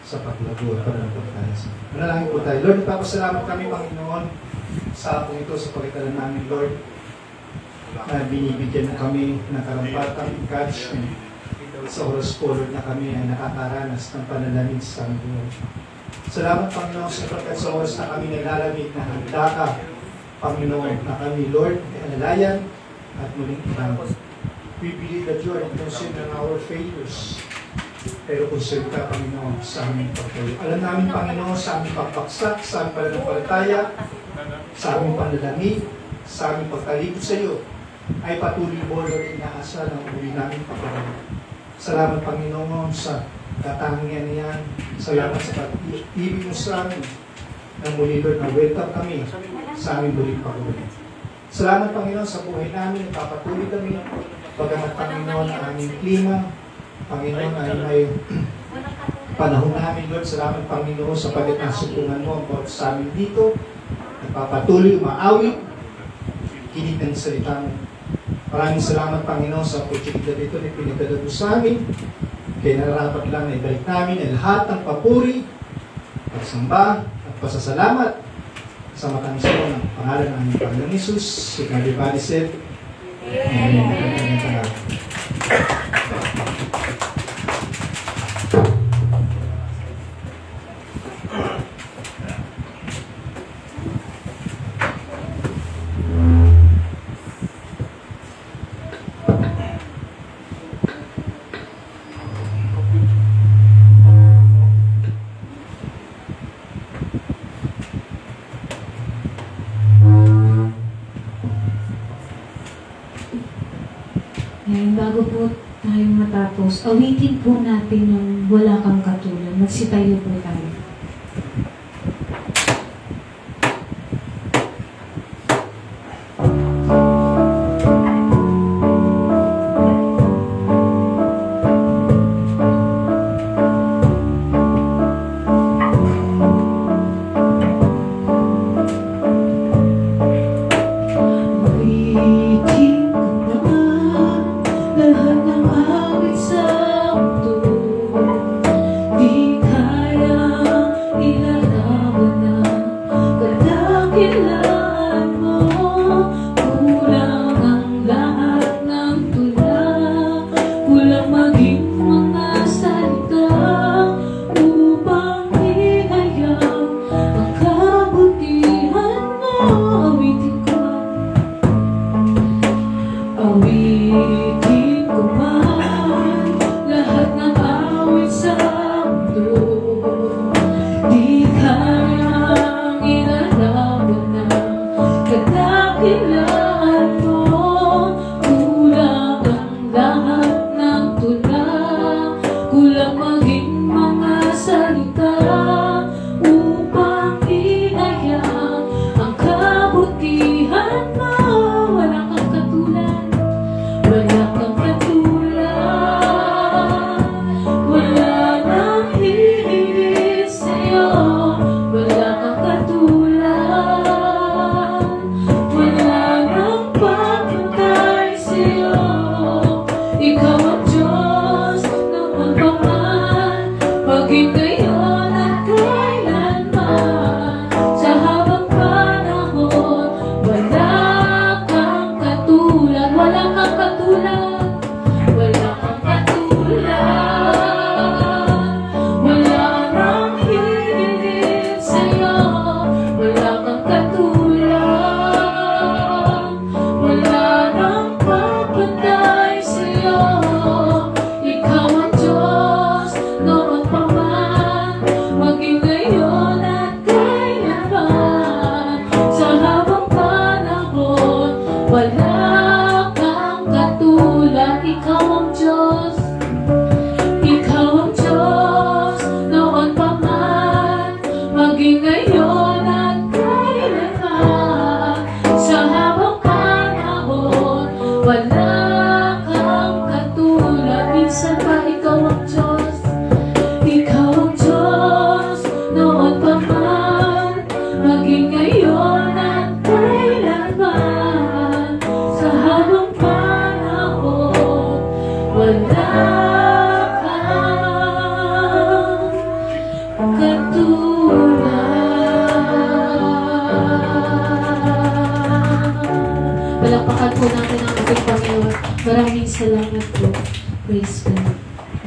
sa paglago at pananampalataya sa akin. Manalangin po tayo. Lord, nagpapasalamat kami, Panginoon, sa apong ito, sa pagkitalan namin, Lord, na binibigyan na kami ng karampatang encouragement sa oras po, Lord, na kami ay nakakaranas ng panalamin sa buhay. Salamat, Panginoon, sapagkat sa oras na kami nalalamig na handa ka, Panginoon, na kami, Lord, ay alalayan at muling ibangon. We believe that you are concerned in our failures. Pero concerned ka, Panginoon, sa aming pagtuloy. Alam namin, Panginoon, sa aming pagbaksak, sa aming pananampalataya, sa aming panlalamig, sa aming pagkalipot sa iyo ay patuloy mo rin inaasa ng uli namin Panginoon. Salamat Panginoon sa katangian niyan. Salamat sa pag-ibig mo sa amin na muli Lord na welcome kami sa aming muling Panginoon. Salamat Panginoon sa buhay namin. Papatuloy kami pagamat Panginoon ang aming klima. Panginoon ay may panahon namin Lord. Salamat Panginoon sa pagkakasupungan mo ang bawat sa amin dito. Nagpapatuloy umaawit kinig ng salita mo. Maraming salamat Panginoon sa oportunidad dito na pinagdala mo sa amin. Kaya nararapat lang na ibalik namin ang lahat ng papuri, pagsamba, at pasasalamat sa matamis mo ng pangalan ng aming Panginoon Jesus. Si everybody said, Amen. Ngayon, bago po tayo matapos, awitin po natin yung wala kang katulad. Magsitayo po tayo. Palakpakan po natin ang ating Panginoon. Maraming salamat po. Praise God.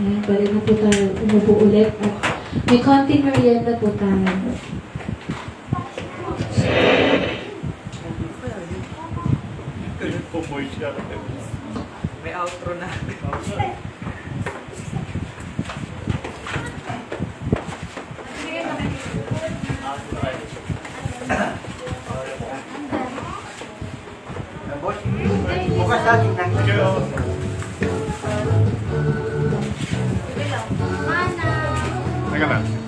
Ayan, balik na po tayo umupo ulit. At may konting merienda po tayo. May outro na. boss. Bukas lagi na. Teka lang.